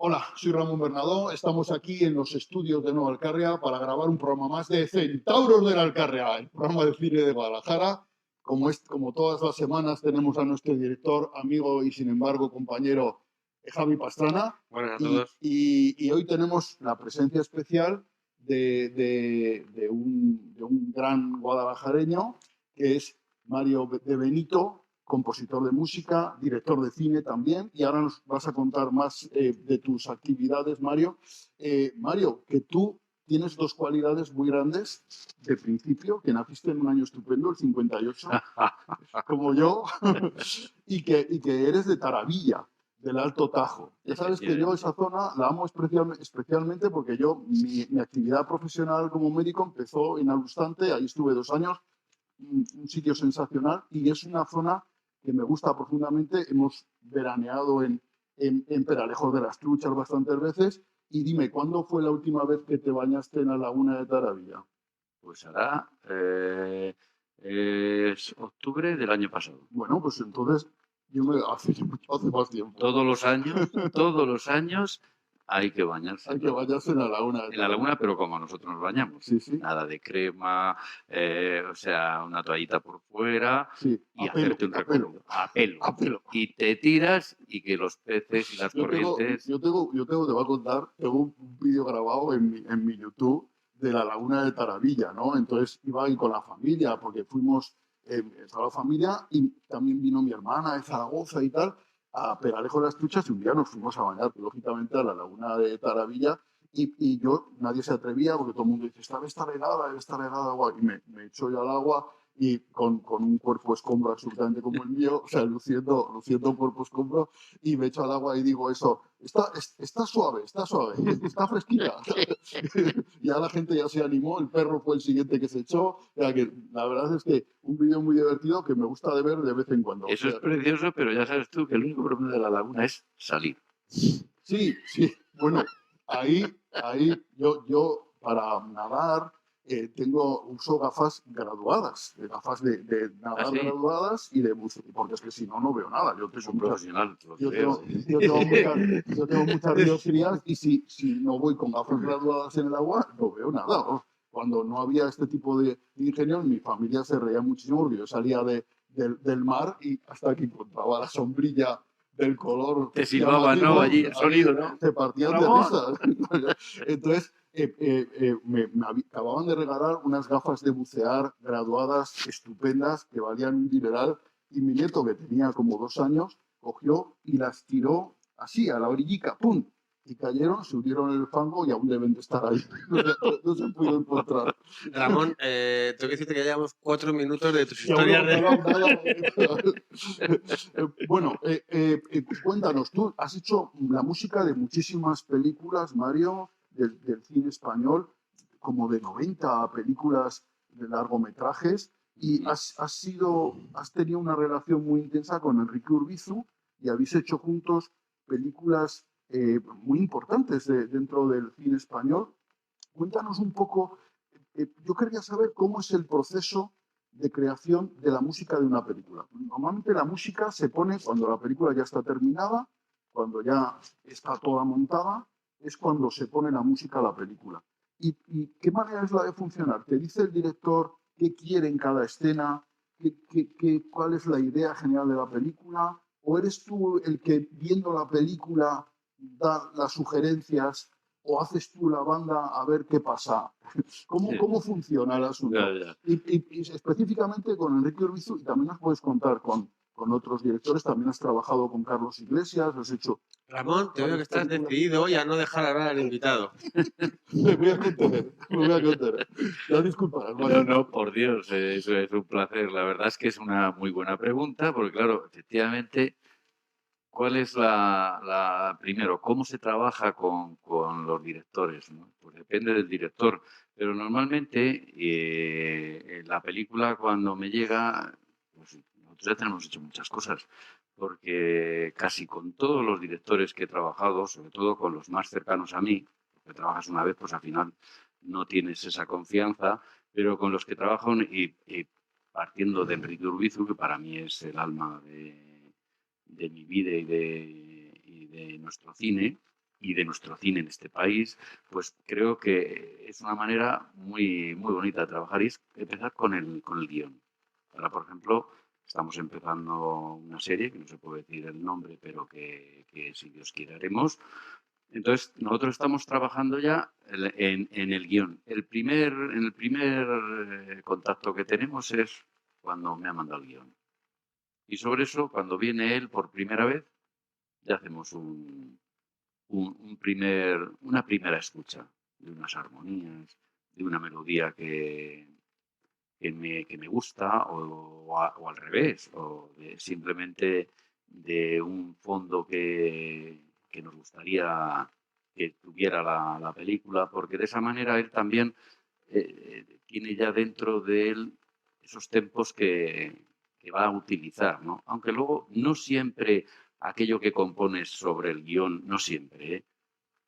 Hola, soy Ramón Bernadó. Estamos aquí en los estudios de Nueva Alcarria para grabar un programa más de Centauros de la Alcarria, el programa de cine de Guadalajara. Como todas las semanas tenemos a nuestro director, amigo y sin embargo compañero Javi Pastrana. Buenas a Y, todos. y hoy tenemos la presencia especial de un gran guadalajareño que es Mario de Benito, compositor de música, director de cine también, y ahora nos vas a contar más de tus actividades, Mario. Mario, que tú tienes dos cualidades muy grandes de principio, que naciste en un año estupendo, el 58, como yo, y que eres de Taravilla, del Alto Tajo. Ya sabes que yo esa zona la amo especialmente porque mi actividad profesional como médico empezó en Alustante, ahí estuve 2 años, un sitio sensacional, y es una zona que me gusta profundamente. Hemos veraneado en Peralejos de las Truchas bastantes veces. Y dime, ¿cuándo fue la última vez que te bañaste en la laguna de Taravilla? Pues hará es octubre del año pasado. Bueno, pues entonces hace más tiempo. Todos los años hay que bañarse. Hay que bañarse en la laguna de En la laguna, pero como nosotros nos bañamos. Sí, sí. Nada de crema, o sea, una toallita por fuera Sí, y a pelo, hacerte un a pelo. recorrido. A pelo. A pelo. Y te tiras y que los peces y las corrientes... Te voy a contar, tengo un vídeo grabado en mi YouTube de la laguna de Taravilla, ¿no? Entonces iba ahí con la familia, porque fuimos toda la familia, y también vino mi hermana de Zaragoza y tal, a Peralejo de las Truchas, y un día nos fuimos a bañar, lógicamente, a la laguna de Taravilla, y nadie se atrevía, porque todo el mundo dice, debe estar helada, agua, y me echó yo al agua, y con un cuerpo escombro absolutamente como el mío, o sea, luciendo cuerpo escombro, y me echo al agua y digo eso, está suave, está fresquita. Y ya la gente ya se animó, el perro fue el siguiente que se echó. O sea, que la verdad es que un vídeo muy divertido que me gusta de ver de vez en cuando. Eso es precioso, pero ya sabes tú que el único problema de la laguna es salir. Sí, bueno, ahí yo para nadar uso gafas graduadas, gafas de nadar. ¿Ah, sí? Graduadas y de buceo, porque es que si no, no veo nada. Yo Es un profesional, lo yo creo. tengo muchas dioptrías, y si no voy con gafas graduadas en el agua, no veo nada, ¿no? Cuando no había este tipo de ingenios, mi familia se reía muchísimo porque yo salía del mar y hasta que encontraba la sombrilla del color. Te silbaban, ¿no? Allí el sonido, ¿no? Se partían de ¡Ramón! risa. Entonces, me acababan de regalar unas gafas de bucear graduadas estupendas que valían un dineral, y mi nieto, que tenía como 2 años, cogió y las tiró así, a la orillica, ¡pum! Y cayeron, se hundieron en el fango y aún deben de estar ahí. No se pudo encontrar. Ramón, tengo que decirte que ya llevamos 4 minutos de tus Y aún historias no hemos de... hablado nada. Bueno, cuéntanos, tú has hecho la música de muchísimas películas, Mario, del cine español, como de 90 películas de largometrajes, y has tenido una relación muy intensa con Enrique Urbizu, y habéis hecho juntos películas muy importantes dentro del cine español. Cuéntanos un poco, yo quería saber cómo es el proceso de creación de la música de una película. Normalmente la música se pone cuando la película ya está terminada, cuando ya está toda montada, es cuando se pone la música a la película. ¿Y qué manera es la de funcionar? ¿Te dice el director qué quiere en cada escena? ¿Cuál es la idea general de la película? ¿O eres tú el que, viendo la película, da las sugerencias, o haces tú la banda a ver qué pasa? ¿Cómo funciona el asunto? Ya. Y específicamente con Enrique Urbizu, y también nos puedes contar con otros directores. También has trabajado con Carlos Iglesias, has hecho... Ramón, te veo que estás decidido hoy a no dejar hablar al invitado. Me voy a contener. Ya disculparás. No, por Dios, eso es un placer. La verdad es que es una muy buena pregunta, porque claro, efectivamente, ¿cuál es primero, cómo se trabaja con los directores, ¿no? Pues depende del director, pero normalmente la película cuando me llega, pues nosotros ya tenemos hecho muchas cosas, porque casi con todos los directores que he trabajado, sobre todo con los más cercanos a mí, porque trabajas una vez, pues al final no tienes esa confianza, pero con los que trabajo y partiendo de Enrique Urbizu, que para mí es el alma de mi vida y de nuestro cine, y de nuestro cine en este país, pues creo que es una manera muy, muy bonita de trabajar y es empezar con el guión. Ahora, por ejemplo, estamos empezando una serie, que no se puede decir el nombre, pero que si Dios quiere haremos. Entonces, nosotros estamos trabajando ya en el guión. En el primer contacto que tenemos es cuando me ha mandado el guión. Y sobre eso, cuando viene él por primera vez, ya hacemos una primera escucha de unas armonías, de una melodía que me gusta o al revés, simplemente de un fondo que nos gustaría que tuviera la película, porque de esa manera él también tiene ya dentro de él esos tempos que va a utilizar, ¿no? Aunque luego no siempre aquello que compones sobre el guión, no siempre,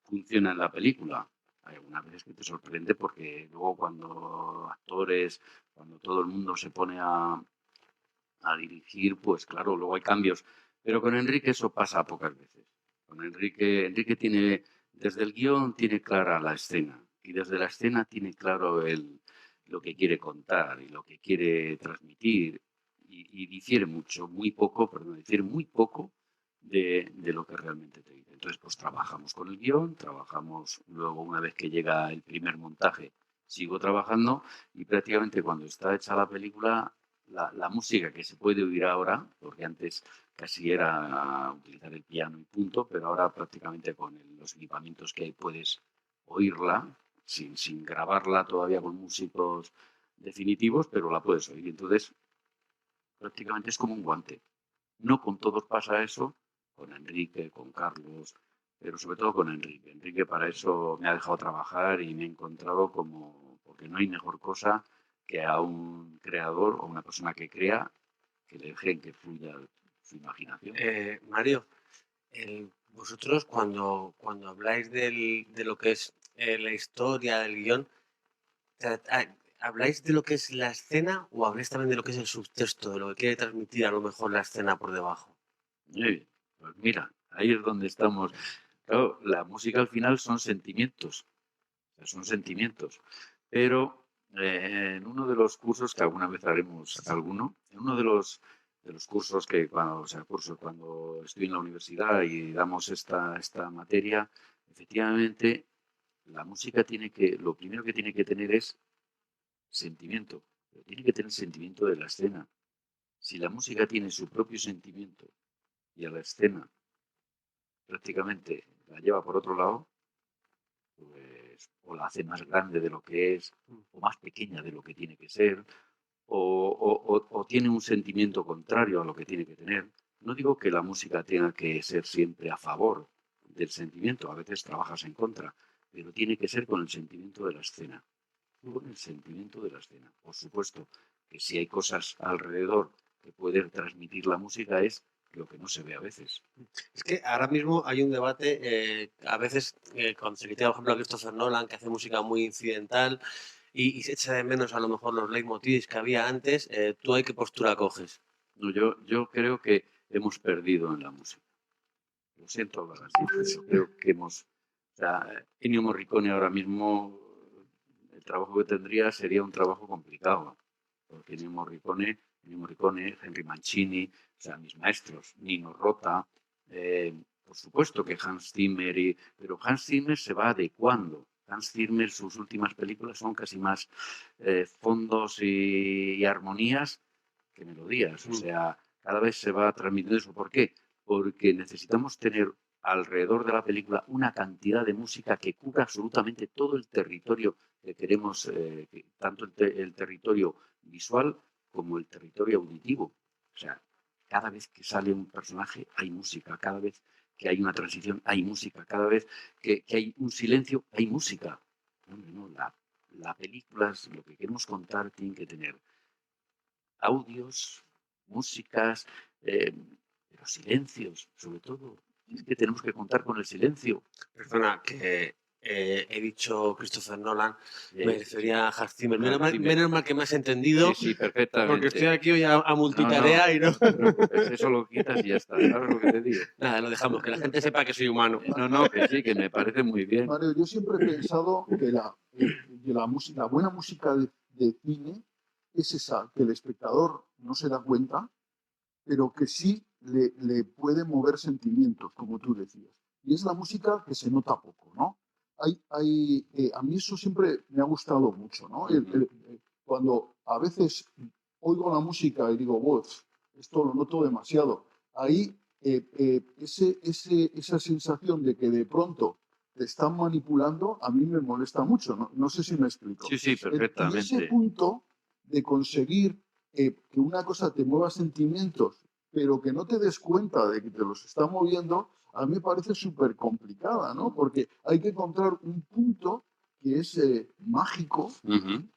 funciona en la película. Hay algunas veces que te sorprende porque luego cuando actores, cuando todo el mundo se pone a dirigir, pues claro, luego hay cambios. Pero con Enrique eso pasa pocas veces. Con Enrique tiene, desde el guión tiene clara la escena y desde la escena tiene claro lo que quiere contar y lo que quiere transmitir y difiere mucho, muy poco, perdón, difiere muy poco de lo que realmente te dice. Entonces, pues trabajamos con el guión, trabajamos luego una vez que llega el primer montaje, sigo trabajando y prácticamente cuando está hecha la película, la música que se puede oír ahora, porque antes casi era utilizar el piano y punto, pero ahora prácticamente con los equipamientos que hay puedes oírla sin grabarla todavía con músicos definitivos, pero la puedes oír. Entonces, prácticamente es como un guante. No con todos pasa eso, con Enrique, con Carlos, pero sobre todo con Enrique. Enrique para eso me ha dejado trabajar y me ha encontrado porque no hay mejor cosa que a un creador o una persona que crea que le dejen que fluya su imaginación. Mario, vosotros cuando habláis de lo que es la historia, del guión, ¿habláis de lo que es la escena o habláis también de lo que es el subtexto, de lo que quiere transmitir a lo mejor la escena por debajo? Pues mira, ahí es donde estamos. Claro, la música al final son sentimientos, pero en uno de los cursos, que alguna vez haremos alguno, en uno de los cursos cuando estoy en la universidad y damos esta materia, efectivamente, la música lo primero que tiene que tener es sentimiento, pero tiene que tener sentimiento de la escena. Si la música tiene su propio sentimiento y a la escena prácticamente la lleva por otro lado, pues o la hace más grande de lo que es, o más pequeña de lo que tiene que ser, o tiene un sentimiento contrario a lo que tiene que tener. No digo que la música tenga que ser siempre a favor del sentimiento, a veces trabajas en contra, pero tiene que ser con el sentimiento de la escena. Con el sentimiento de la escena. Por supuesto que si hay cosas alrededor que pueden transmitir la música es lo que no se ve a veces. Es que ahora mismo hay un debate, a veces cuando se critica, por ejemplo, a Christopher Nolan, que hace música muy incidental y se echa de menos a lo mejor los leitmotivs que había antes, ¿tú ahí qué postura coges? No, yo creo que hemos perdido en la música. Lo siento hablar así, pero creo que Ennio Morricone ahora mismo, el trabajo que tendría sería un trabajo complicado, porque Ennio Morricone, Henry Mancini, o sea, mis maestros, Nino Rota, por supuesto que Hans Zimmer, pero Hans Zimmer se va adecuando. Hans Zimmer, sus últimas películas son casi más fondos y armonías que melodías. O sea, cada vez se va transmitiendo eso. ¿Por qué? Porque necesitamos tener alrededor de la película una cantidad de música que cubra absolutamente todo el territorio que queremos, tanto el territorio visual como el territorio auditivo. O sea, cada vez que sale un personaje hay música, cada vez que hay una transición hay música, cada vez que hay un silencio hay música. No, la película, lo que queremos contar, tiene que tener audios, músicas, pero silencios, sobre todo. Es que tenemos que contar con el silencio. Perdona, que he dicho Christopher Nolan, me Sí, refería a Hans Zimmer. Hans Zimmer. Menos mal que me has entendido, Sí, sí, perfectamente. porque estoy aquí hoy a multitarea y no... No te preocupes, eso lo quitas y ya está. ¿Sabes lo que te digo? Nada, lo dejamos, que la gente sepa que soy humano. No, que sí, que me parece muy bien. Mario, yo siempre he pensado que la buena música de cine es esa, que el espectador no se da cuenta, pero que sí le puede mover sentimientos, como tú decías. Y es la música que se nota poco, ¿no? A mí eso siempre me ha gustado mucho, ¿no? Cuando a veces oigo la música y digo, "Uf, esto lo noto demasiado", ahí esa sensación de que de pronto te están manipulando, a mí me molesta mucho, ¿no? No sé si me explico. Sí, Y ese perfectamente. punto de conseguir que una cosa te mueva sentimientos, pero que no te des cuenta de que te los está moviendo, a mí me parece súper complicada, ¿no? Porque hay que encontrar un punto que es mágico en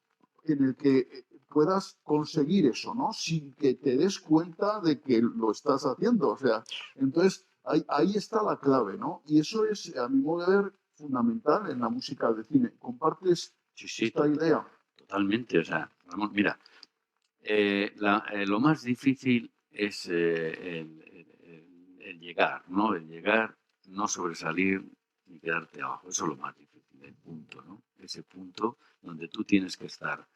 el que puedas conseguir eso, ¿no? Sin que te des cuenta de que lo estás haciendo. O sea, entonces ahí está la clave, ¿no? Y eso es, a mi modo de ver, fundamental en la música de cine. ¿Compartes Sí, esta idea? totalmente. O sea, vamos, mira, lo más difícil es el llegar, ¿no? El llegar, no sobresalir ni quedarte abajo. Eso es lo más difícil, el punto, ¿no? Ese punto donde tú tienes que estar.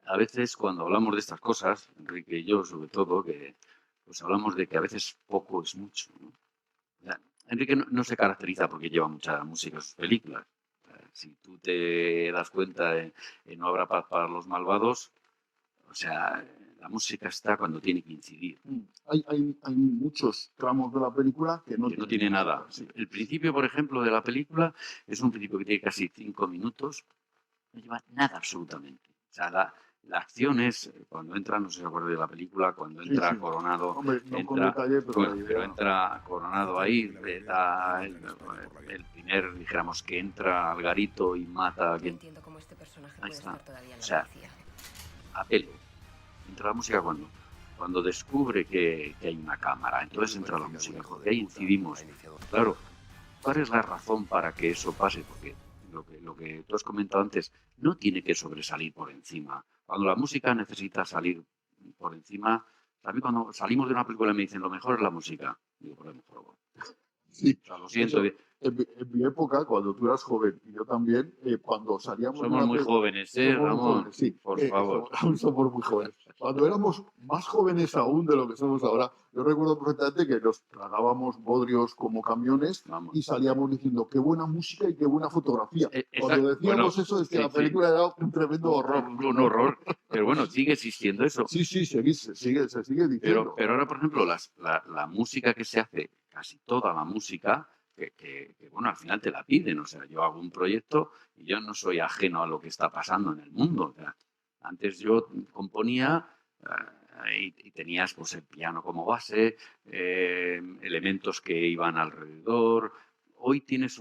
A veces cuando hablamos de estas cosas, Enrique y yo sobre todo, que pues hablamos de que a veces poco es mucho, ¿no? O sea, Enrique no se caracteriza porque lleva mucha música en sus películas. Si tú te das cuenta en No habrá paz para los malvados, o sea, la música está cuando tiene que incidir. Hay muchos tramos de la película que no Tiene nada. Sí. El principio, por ejemplo, de la película es un principio que tiene casi 5 minutos. No lleva nada absolutamente. O sea, la acción es cuando entra, no sé si se acuerda de la película, cuando entra Sí. Coronado, Hombre, no con entra, detalle, pero la pero idea. entra Coronado ahí, le da el primer, dijéramos, que entra al garito y mata a No alguien. entiendo cómo este personaje Ahí puede está. estar todavía en O la sea, policía. a pelo. Entra la música cuando descubre que hay una cámara. Entonces entra la música, porque ahí incidimos. Claro, ¿cuál es la razón para que eso pase? Porque lo que tú has comentado antes, no tiene que sobresalir por encima. Cuando la música necesita salir por encima, a mí cuando salimos de una película y me dicen lo mejor es la música, digo, por lo mejor. Sí, O sea, lo siento. eso, en mi época, cuando tú eras joven y yo también, cuando salíamos de Somos una muy jóvenes, somos muy Ramón? jóvenes, sí, Por favor. aún somos muy jóvenes. Cuando éramos más jóvenes aún de lo que somos ahora, yo recuerdo perfectamente que nos tragábamos bodrios como camiones Vamos. y salíamos diciendo qué buena música y qué buena fotografía. Cuando Exacto. decíamos Bueno, eso es que sí, la película era un tremendo horror. un horror. Pero bueno, sigue existiendo eso. Sí, se sigue diciendo. Pero ahora, por ejemplo, la música que se hace, casi toda la música, bueno, al final te la piden. O sea, yo hago un proyecto y yo no soy ajeno a lo que está pasando en el mundo. O sea, antes yo componía y tenías pues el piano como base, elementos que iban alrededor. Hoy tienes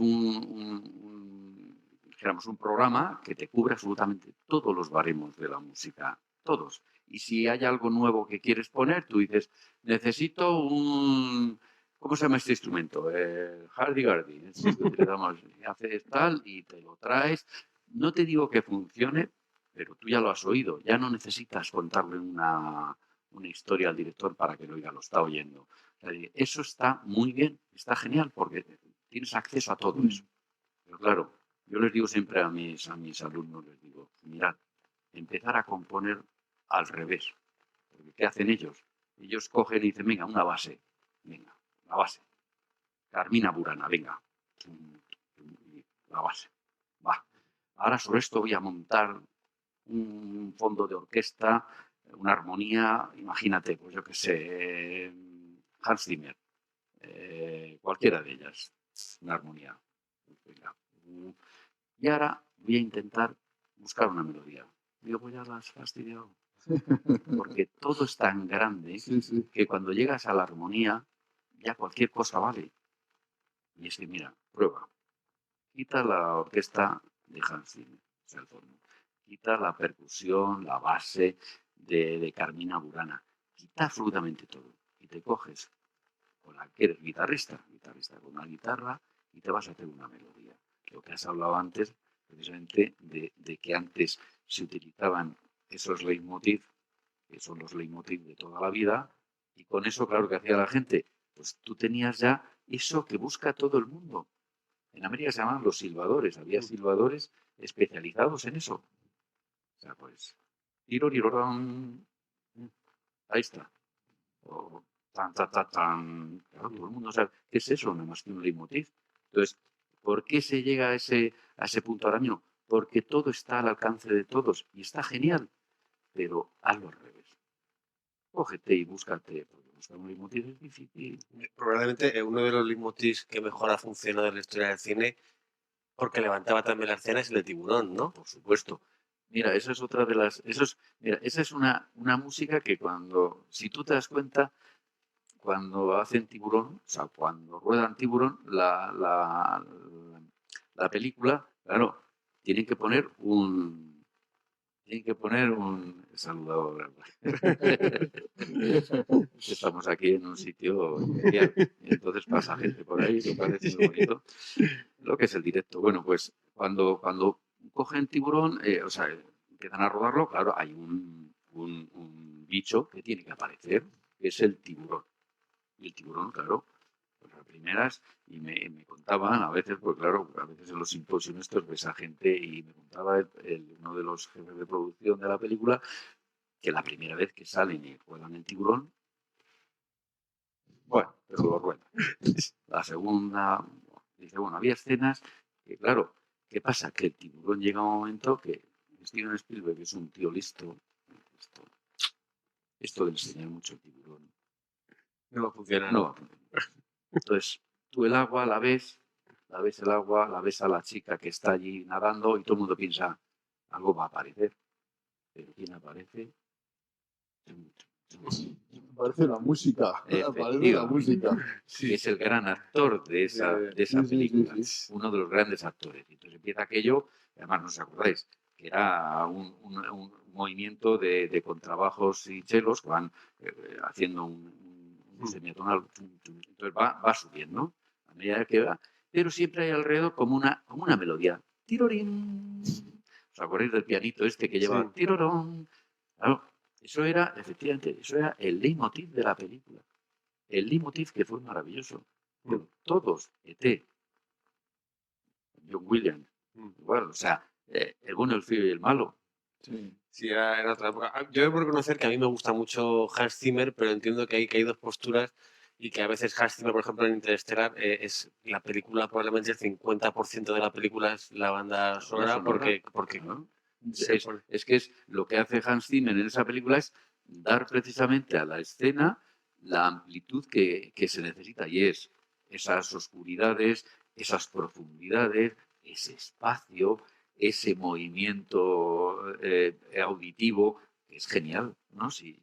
dijéramos, un programa que te cubre absolutamente todos los baremos de la música, todos. Y si hay algo nuevo que quieres poner, tú dices, necesito un... ¿Cómo se llama este instrumento? Hardy-Gardy. Haces tal y te lo traes. No te digo que funcione, pero tú ya lo has oído. Ya no necesitas contarle una historia al director para que lo oiga, lo está oyendo. O sea, eso está muy bien, está genial, porque tienes acceso a todo eso. Pero claro, yo les digo siempre a mis alumnos, les digo, mirad, empezar a componer al revés. Porque ¿qué hacen ellos? Ellos cogen y dicen, venga, una base. Venga, la base. Carmina Burana, venga. La base. Va. Ahora sobre esto voy a montar un fondo de orquesta, una armonía, imagínate, pues yo qué sé, Hans Zimmer, cualquiera de ellas, una armonía. Venga. Y ahora voy a intentar buscar una melodía. Digo, pues ya la has fastidiado. Porque todo es tan grande que cuando llegas a la armonía, ya cualquier cosa vale. Y es que, mira, prueba. Quita la orquesta de Hans Zimmer, o sea, el fondo. Quita la percusión, la base de Carmina Burana. Quita absolutamente todo. Y te coges con la que eres guitarrista con una guitarra y te vas a hacer una melodía. lo que has hablado antes, precisamente de que antes se utilizaban esos leitmotiv, que son los leitmotiv de toda la vida, y con eso, claro, que hacía la gente, pues tú tenías ya eso que busca todo el mundo. En América se llamaban los silbadores, había silbadores especializados en eso. O sea, pues, tirorirorón, ahí está. O tan, tan, tan, tan. Claro, todo el mundo sabe qué es eso, nada más que un leitmotiv. Entonces, ¿por qué se llega a ese punto ahora mismo? Porque todo está al alcance de todos y está genial, pero hazlo al revés. Cógete y búscate, porque buscar un leitmotiv es difícil. Probablemente uno de los leitmotivs que mejor ha funcionado en la historia del cine, porque levantaba también la escena, es el de Tiburón, ¿no? Por supuesto. Mira, esa es otra de las. Mira, esa es una música que si tú te das cuenta, cuando hacen Tiburón, o sea, cuando ruedan Tiburón, la película, claro, tienen que poner un saludador. Estamos aquí en un sitio especial, y entonces pasa gente por ahí, lo parece muy bonito. Lo que es el directo. Bueno, pues cuando cogen Tiburón, o sea, empiezan a rodarlo, claro, hay un bicho que tiene que aparecer, que es el tiburón. Y el tiburón, claro, pues las primeras, y me contaban, a veces, pues claro, a veces en los simposios estos ves a gente, y me contaba uno de los jefes de producción de la película, que la primera vez que salen y juegan el tiburón, bueno, pero lo ruedan. La segunda, dice, bueno, había escenas que, claro, ¿qué pasa? Que el tiburón llega a un momento que Steven Spielberg, que es un tío listo, esto de enseñar mucho el tiburón, No va a funcionar. no va a funcionar. Entonces, tú el agua la ves el agua, la ves a la chica que está allí nadando y todo el mundo piensa, algo va a aparecer. Pero ¿quién aparece? Parece la música. Parece la Efectivamente. música. Que es el gran actor de esa Sí, película, sí. uno de los grandes actores. Y entonces empieza aquello, además no os acordáis, que era un movimiento de contrabajos y chelos que van haciendo un semitonal. Entonces va subiendo a medida que va, pero siempre hay alrededor como una melodía. Tirorín. ¿Os acordáis del pianito este que lleva tirorón? Claro, efectivamente, eso era el leitmotiv de la película. El leitmotiv que fue maravilloso. Pero todos, E.T., John Williams, igual, o sea, el bueno, el feo y el malo. Sí, era otra época. Yo debo reconocer que a mí me gusta mucho Hans Zimmer, pero entiendo que hay dos posturas y que a veces Hans Zimmer, por ejemplo, en Interstellar, es la película, probablemente el 50% de la película es la banda sonora, porque ¿no? se Es, pone- es que es lo que hace Hans Zimmer en esa película es dar precisamente a la escena la amplitud que se necesita y es esas oscuridades, esas profundidades, ese espacio, ese movimiento auditivo, que es genial, ¿no? Si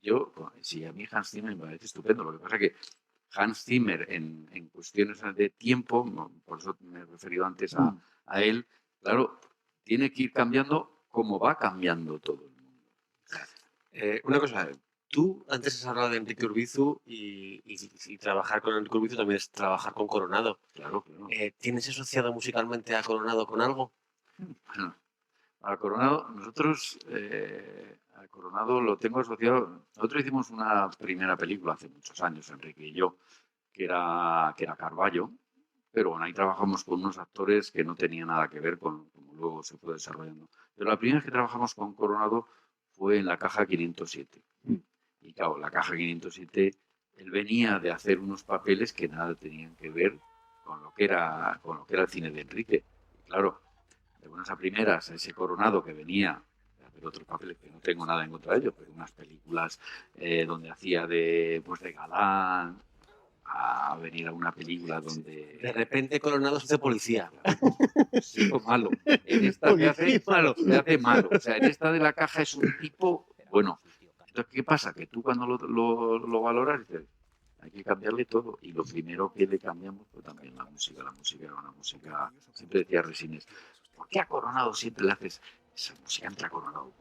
a mí Hans Zimmer me parece estupendo, lo que pasa es que Hans Zimmer en cuestiones de tiempo, por eso me he referido antes a él, claro, tiene que ir cambiando como va cambiando todo el mundo. una cosa, tú antes has hablado de Enrique Urbizu y trabajar con Enrique Urbizu también es trabajar con Coronado. Claro. ¿Tienes asociado musicalmente a Coronado con algo? Bueno, a Coronado, nosotros, a Coronado lo tengo asociado. Nosotros hicimos una primera película hace muchos años, Enrique y yo, que era Carballo, pero bueno, ahí trabajamos con unos actores que no tenían nada que ver con cómo luego se fue desarrollando. Pero la primera vez que trabajamos con Coronado fue en la Caja 507. Y claro, la Caja 507, él venía de hacer unos papeles que nada tenían que ver con lo que era el cine de Enrique. Y claro, de buenas a primeras, ese Coronado que venía de hacer otros papeles que no tengo nada en contra de ellos, pero unas películas donde hacía de galán, a venir a una película donde... De repente Coronado se hace policía. Tipo malo. En esta te hace malo. O sea, en esta de la Caja es un tipo bueno. Entonces, ¿qué pasa? Que tú cuando lo valoras dices, hay que cambiarle todo. Y lo primero que le cambiamos fue también la música. La música era una música, siempre decía Resines, ¿por qué a Coronado siempre le haces esa música entre Coronado?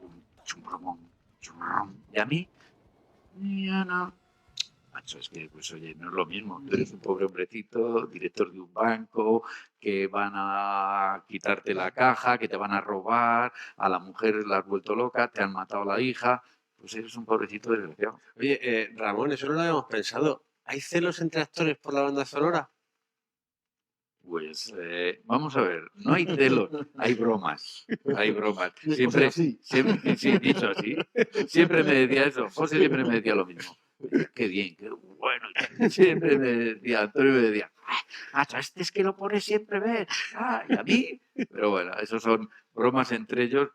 Chumbromón, chumbromón. Y a mí, ya no. macho, es que, pues oye, no es lo mismo. Tú eres un pobre hombrecito, director de un banco, que van a quitarte la caja, que te van a robar, a la mujer la has vuelto loca, te han matado a la hija, pues eres un pobrecito desgraciado. Oye, Ramón, eso no lo habíamos pensado. ¿Hay celos entre actores por la banda sonora? Pues vamos a ver, no hay celos, hay bromas, hay bromas. O sea, Siempre, sí. siempre, sí, dicho así, siempre me decía eso, José siempre me decía lo mismo. Qué bien, qué bueno. Siempre me decía, Antonio me decía, macho, este es que lo pone siempre ver, y a mí. Pero bueno, esos son bromas entre ellos.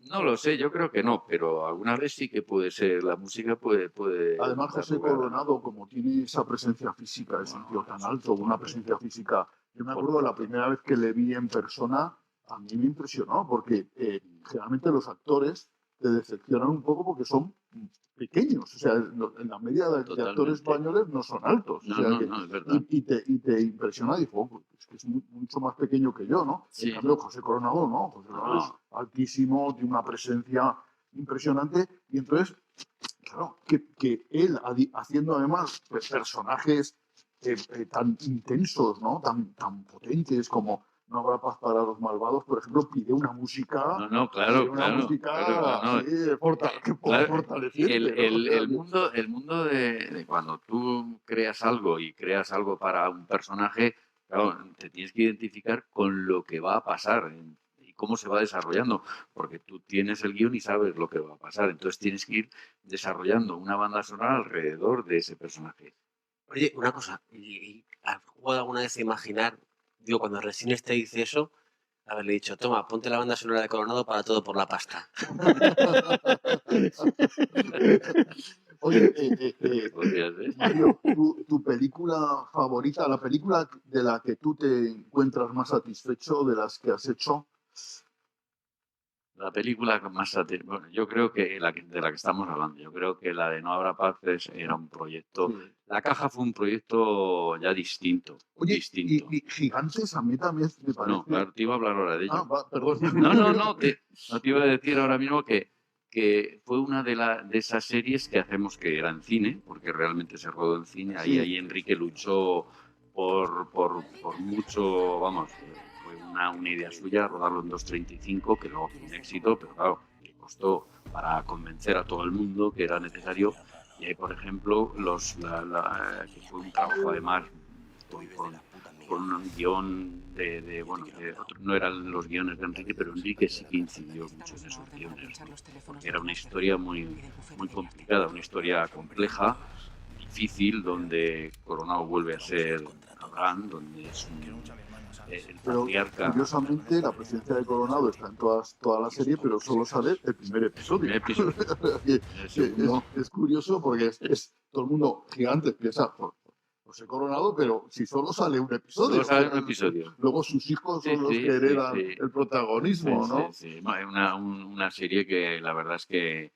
No lo sé, yo creo que no, pero alguna vez sí que puede ser, la música puede Además, dar José lugar a... Coronado, como tiene esa presencia física, es un tío tan alto, una presencia física. Yo me acuerdo de la primera vez que le vi en persona, a mí me impresionó, porque generalmente los actores te decepcionan un poco porque son pequeños. O sea, en la media de actores Totalmente. españoles no son altos. O No, sea, no, que, no, es verdad. y te impresiona y dices, "Oh, pues es que es mucho más pequeño que yo, ¿no?". Sí. En cambio, José Coronado no. José Coronado es altísimo, tiene una presencia impresionante. Y entonces, claro, que él haciendo además personajes tan intensos, ¿no? Tan potentes como No habrá paz para los malvados, por ejemplo, pide una música, No, claro, no. así, Claro, fortaleciente, ¿no? O sea, el mundo de cuando tú creas algo y creas algo para un personaje, claro, te tienes que identificar con lo que va a pasar y cómo se va desarrollando, porque tú tienes el guión y sabes lo que va a pasar, entonces tienes que ir desarrollando una banda sonora alrededor de ese personaje. Oye, una cosa, ¿y has jugado alguna vez a imaginar, digo, cuando Resines te dice eso, haberle dicho, toma, ponte la banda sonora de Coronado para todo por la pasta? Oye, Podría ser. Mario, tu película favorita, la película de la que tú te encuentras más satisfecho de las que has hecho. La película con más bueno, yo creo que de la que estamos hablando, yo creo que la de No habrá paz era un proyecto. Sí. La caja fue un proyecto ya distinto. Oye, distinto. y Gigantes a mí también me parece. No, claro, te iba a hablar ahora de ello. Perdón. No, te iba a decir ahora mismo que fue una de esas series que hacemos que era en cine, porque realmente se rodó en cine. Ahí Enrique luchó por mucho, vamos, fue una idea suya rodarlo en 2:35, que luego fue un éxito, pero claro, le costó para convencer a todo el mundo que era necesario. Y ahí, por ejemplo, que fue un trabajo además con un guión no eran los guiones de Enrique, pero Enrique sí que incidió mucho en esos guiones, porque era una historia muy, muy complicada, una historia compleja, difícil, donde Coronado vuelve a ser Abraham, donde es el Pero patriarca. curiosamente la presencia de Coronado está en toda la serie, pero solo sale el primer episodio. Es curioso porque todo el mundo gigante piensa, José Coronado, pero si solo sale un episodio. Solo sale un episodio. Luego sus hijos son los que heredan el protagonismo, ¿no? Sí. Una serie que la verdad es que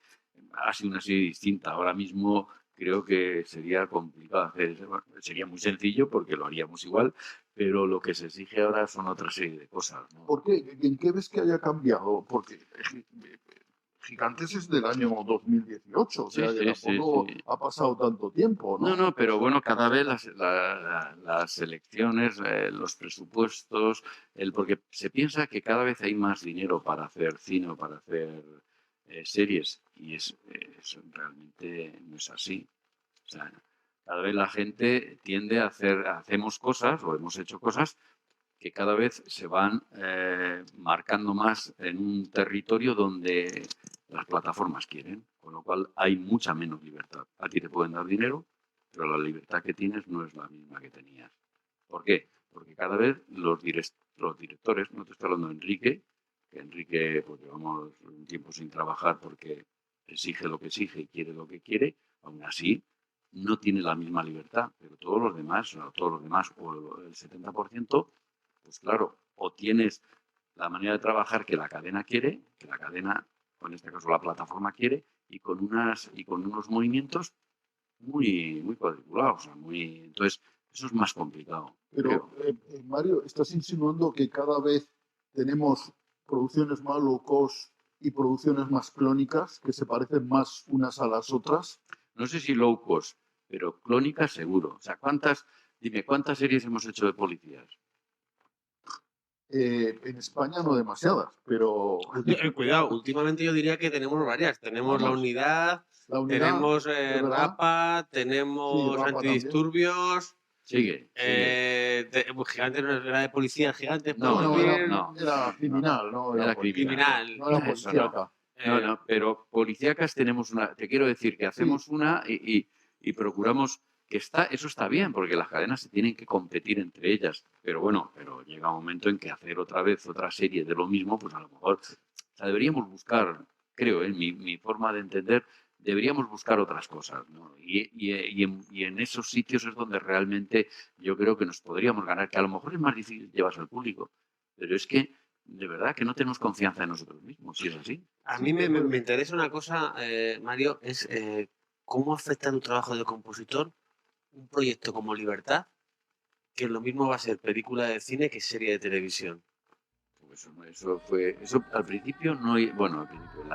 ha sido una serie distinta. Ahora mismo creo que sería complicado hacer. Sería muy sencillo porque lo haríamos igual, pero lo que se exige ahora son otra serie de cosas, ¿no? ¿Por qué? ¿En qué ves que haya cambiado? Porque Gigantes es del año 2018, o sea, que tampoco ha pasado tanto tiempo, ¿no? No, pero bueno, cada vez las elecciones, los presupuestos, porque se piensa que cada vez hay más dinero para hacer cine o para hacer series, y eso realmente no es así. O sea, cada vez la gente tiende a hacemos cosas o hemos hecho cosas que cada vez se van marcando más en un territorio donde las plataformas quieren, con lo cual hay mucha menos libertad. A ti te pueden dar dinero, pero la libertad que tienes no es la misma que tenías. ¿Por qué? Porque cada vez los directores, no te estoy hablando de Enrique, que Enrique, pues llevamos un tiempo sin trabajar porque exige lo que exige y quiere lo que quiere, aún así no tiene la misma libertad, pero todos los demás, o el 70%, pues claro, o tienes la manera de trabajar que la cadena quiere, que la cadena, o en este caso la plataforma quiere, y con unos movimientos muy cuadriculados. Entonces, eso es más complicado. Pero, Mario, ¿estás insinuando que cada vez tenemos producciones más low cost y producciones más clónicas que se parecen más unas a las otras? No sé si low cost, pero clónicas seguro. O sea, dime, ¿cuántas series hemos hecho de policías? En España no demasiadas, pero Cuidado, últimamente yo diría que tenemos varias. Tenemos La vamos, Unidad, la unidad, tenemos es verdad. Rapa, Sí, tenemos Rapa también. Antidisturbios. Sigue. Gigantes no era de policía, Gigantes, No, podemos decir. era criminal, no Era criminal. no era Eso policíaca. No, pero policíacas tenemos una. Te quiero decir que hacemos una y procuramos que eso está bien, porque las cadenas se tienen que competir entre ellas. Pero bueno, llega un momento en que hacer otra vez otra serie de lo mismo, pues a lo mejor deberíamos buscar, creo, en mi forma de entender, deberíamos buscar otras cosas, ¿no? Y en esos sitios es donde realmente yo creo que nos podríamos ganar, que a lo mejor es más difícil llevarse al público, pero es que de verdad que no tenemos confianza en nosotros mismos, si es así. A mí me interesa una cosa, Mario, es cómo afecta tu trabajo de compositor un proyecto como Libertad, que lo mismo va a ser película de cine que serie de televisión. Pues eso al principio no, bueno, al principio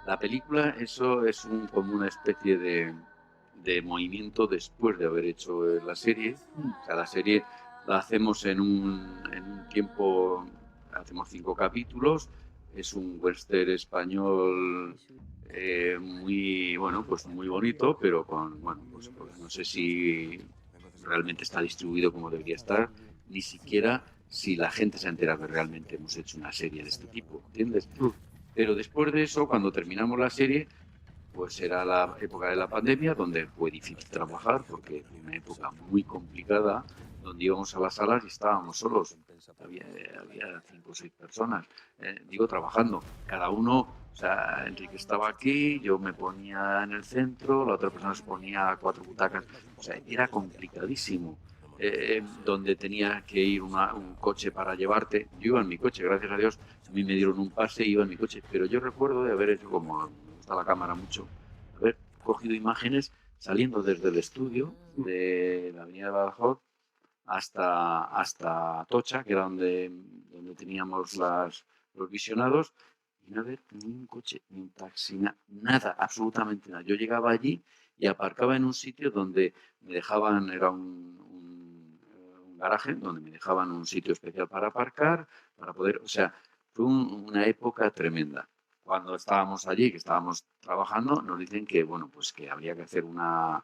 la película, eso es como una especie de movimiento después de haber hecho la serie. O sea, la serie la hacemos en un tiempo, hacemos 5 capítulos, es un western español muy, bueno, pues muy bonito, pero pues no sé si realmente está distribuido como debería estar, ni siquiera si la gente se entera que realmente hemos hecho una serie de este tipo, ¿entiendes? Pero después de eso, cuando terminamos la serie, pues era la época de la pandemia, donde fue difícil trabajar, porque fue una época muy complicada, donde íbamos a las salas y estábamos solos. Había 5 o 6 personas, trabajando. Cada uno, o sea, Enrique estaba aquí, yo me ponía en el centro, la otra persona se ponía a 4 butacas. O sea, era complicadísimo. Donde tenía que ir un coche para llevarte. Yo iba en mi coche, gracias a Dios, a mí me dieron un pase y iba en mi coche, pero yo recuerdo de haber hecho, como me gusta la cámara mucho, haber cogido imágenes saliendo desde el estudio de la avenida de Badajoz hasta Atocha, que era donde teníamos los visionados, y no haber ni un coche, ni un taxi, nada, absolutamente nada. Yo llegaba allí y aparcaba en un sitio donde me dejaban, era un garaje, donde me dejaban un sitio especial para aparcar, para poder, o sea, fue una época tremenda. Cuando estábamos allí, que estábamos trabajando, nos dicen que, bueno, pues que habría que hacer una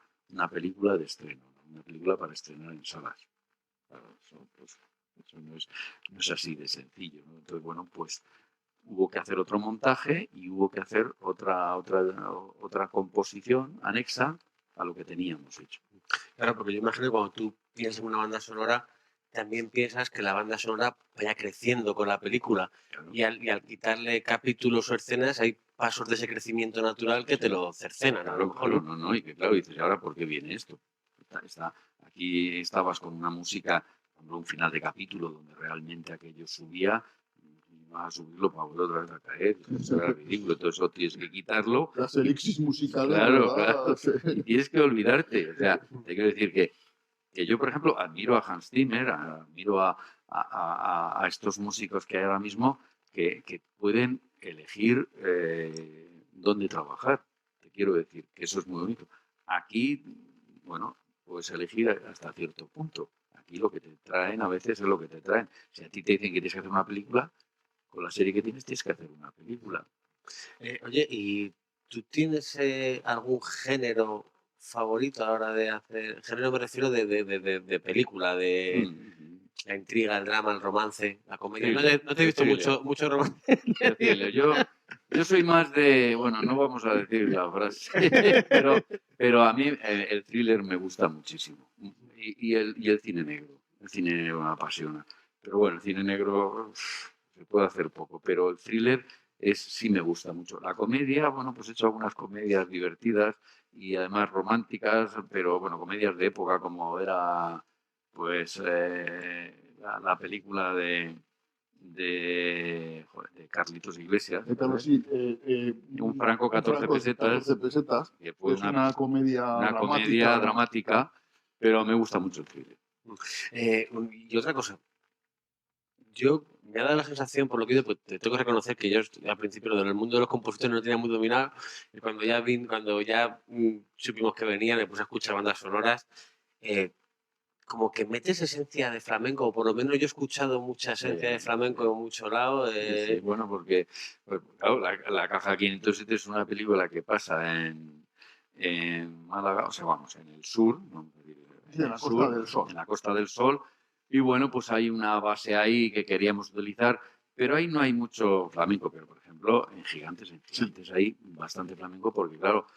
película de estreno, una película para estrenar en salas. Claro, eso no es así de sencillo, ¿no? Entonces, bueno, pues hubo que hacer otro montaje y hubo que hacer otra composición anexa a lo que teníamos hecho. Claro, porque yo imagino que cuando tú piensas en una banda sonora, también piensas que la banda sonora vaya creciendo con la película. Claro. Y al quitarle capítulos o escenas, hay pasos de ese crecimiento natural que te lo cercenan. Claro, a lo mejor, no, y que claro, dices, ¿y ahora por qué viene esto? Aquí estabas con una música, un final de capítulo donde realmente aquello subía, y vas a subirlo para volver otra vez a caer, eso era ridículo, todo eso tienes que quitarlo. Las elixis musicales, claro, ¿verdad? Y tienes que olvidarte, o sea, te quiero decir que yo, por ejemplo, admiro a Hans Zimmer, admiro a estos músicos que hay ahora mismo que pueden elegir dónde trabajar. Te quiero decir que eso es muy bonito. Aquí, bueno, puedes elegir hasta cierto punto. Aquí lo que te traen a veces es lo que te traen. Si a ti te dicen que tienes que hacer una película, con la serie que tienes que hacer una película. Oye, ¿y tú tienes algún género favorito a la hora de hacer? Género me refiero de película, de la intriga, el drama, el romance, la comedia. No te he visto mucho romance. Yo soy más de, bueno, no vamos a decir la frase, pero a mí el thriller me gusta muchísimo. Y el cine negro. El cine negro me apasiona. Pero bueno, el cine negro se puede hacer poco, pero el thriller sí me gusta mucho. La comedia, bueno, pues he hecho algunas comedias divertidas y además románticas, pero bueno, comedias de época como era pues la película de Carlitos Iglesias. Un franco 14 pesetas, que fue una comedia dramática, pero me gusta mucho el thriller. Y otra cosa, yo me ha dado la sensación, por lo que digo, pues te tengo que reconocer que yo al principio lo del mundo de los compositores no lo tenía muy dominado, y cuando ya supimos que venía, me puse a escuchar bandas sonoras, eh, como que metes esencia de flamenco, o por lo menos yo he escuchado mucha esencia de flamenco en muchos lados. Sí, bueno, porque pues, claro, la Caja 507 es una película que pasa en Málaga, o sea, vamos, en el sur, ¿no? Sí, en la Costa del Sol. En la Costa del Sol, y bueno, pues hay una base ahí que queríamos utilizar, pero ahí no hay mucho flamenco, pero por ejemplo, en Gigantes hay bastante flamenco, porque claro,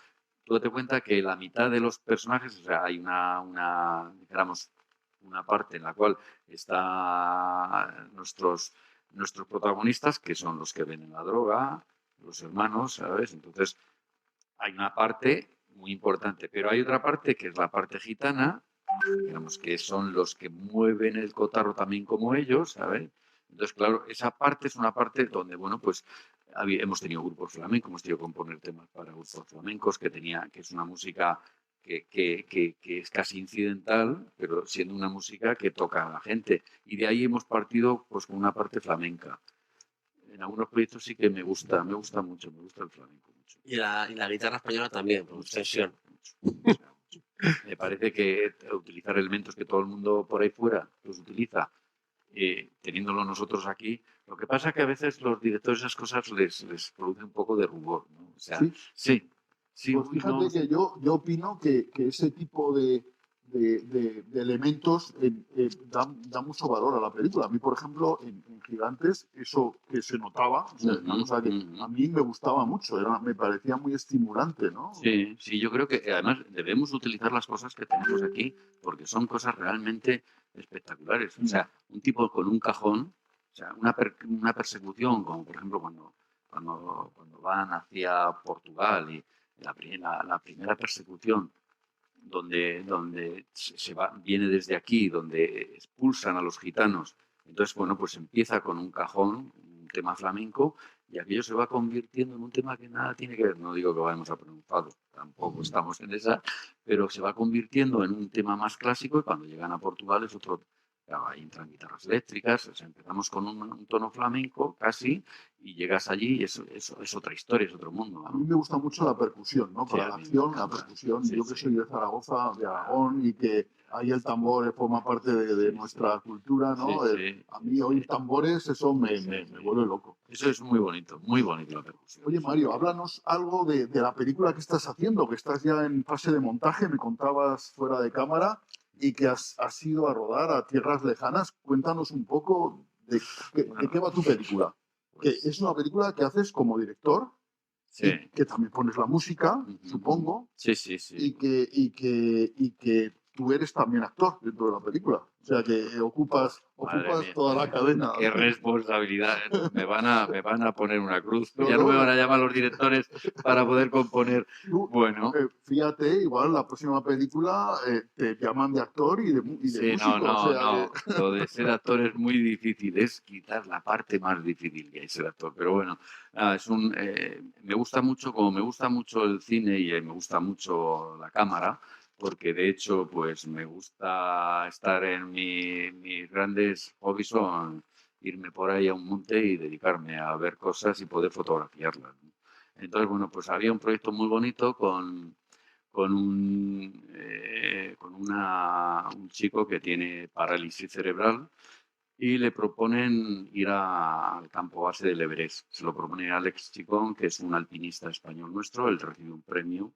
tú date cuenta que la mitad de los personajes, o sea, hay digamos, una parte en la cual está nuestros protagonistas, que son los que venden la droga, los hermanos, ¿sabes? Entonces, hay una parte muy importante, pero hay otra parte que es la parte gitana, digamos que son los que mueven el cotarro también como ellos, ¿sabes? Entonces, claro, esa parte es una parte donde, bueno, pues hemos tenido grupos flamencos, hemos tenido que componer temas para grupos flamencos, que es una música que es casi incidental, pero siendo una música que toca a la gente. Y de ahí hemos partido pues con una parte flamenca. En algunos proyectos sí que me gusta mucho, me gusta el flamenco mucho. Y la guitarra española también, por extensión. Me parece que utilizar elementos que todo el mundo por ahí fuera los utiliza, teniéndolo nosotros aquí, lo que pasa es que a veces los directores esas cosas les produce un poco de rubor, ¿no? O sea, sí. Pues fíjate que yo opino que ese tipo de elementos da mucho valor a la película. A mí, por ejemplo, en Gigantes, eso que se notaba, o sea, una cosa que a mí me gustaba mucho, me parecía muy estimulante, ¿no? Sí, yo creo que además debemos utilizar las cosas que tenemos aquí, porque son cosas realmente espectaculares. O sea, un tipo con un cajón, o sea, una persecución, como por ejemplo cuando van hacia Portugal y la primera persecución donde viene desde aquí, donde expulsan a los gitanos. Entonces, bueno, pues empieza con un cajón, un tema flamenco, y aquello se va convirtiendo en un tema que nada tiene que ver. No digo que vayamos a pronunciarlo, tampoco estamos en esa, pero se va convirtiendo en un tema más clásico y cuando llegan a Portugal es otro. Claro, ahí entran guitarras eléctricas, o sea, empezamos con un tono flamenco casi y llegas allí y es otra historia, es otro mundo, ¿no? A mí me gusta mucho la percusión, ¿no? Para la acción, la percusión. Yo que soy de Zaragoza, de Aragón, y que ahí el tambor forma parte de nuestra cultura, ¿no? A mí oír tambores, eso me vuelve loco. Eso es muy bonito la percusión. Oye, Mario, háblanos algo de la película que estás haciendo, que estás ya en fase de montaje, me contabas fuera de cámara, y que has ido a rodar a tierras lejanas. Cuéntanos un poco de qué va tu película. Que es una película que haces como director, que también pones la música, supongo, sí. Y que tú eres también actor dentro de la película. O sea, que ocupas toda la cadena. Qué responsabilidad. Me van a poner una cruz. Ya no me van a llamar los directores para poder componer. Bueno. Fíjate, igual la próxima película te llaman de actor y de músico. No. Lo de ser actor es muy difícil. Es quizás la parte más difícil que hay ser actor. Pero bueno, me gusta mucho, como me gusta mucho el cine y me gusta mucho la cámara, porque de hecho pues me gusta estar en mis grandes hobbies son irme por ahí a un monte y dedicarme a ver cosas y poder fotografiarlas, ¿no? Entonces, bueno, pues había un proyecto muy bonito con un chico que tiene parálisis cerebral y le proponen ir al campo base del Everest. Se lo propone Alex Chicón, que es un alpinista español nuestro. Él recibe un premio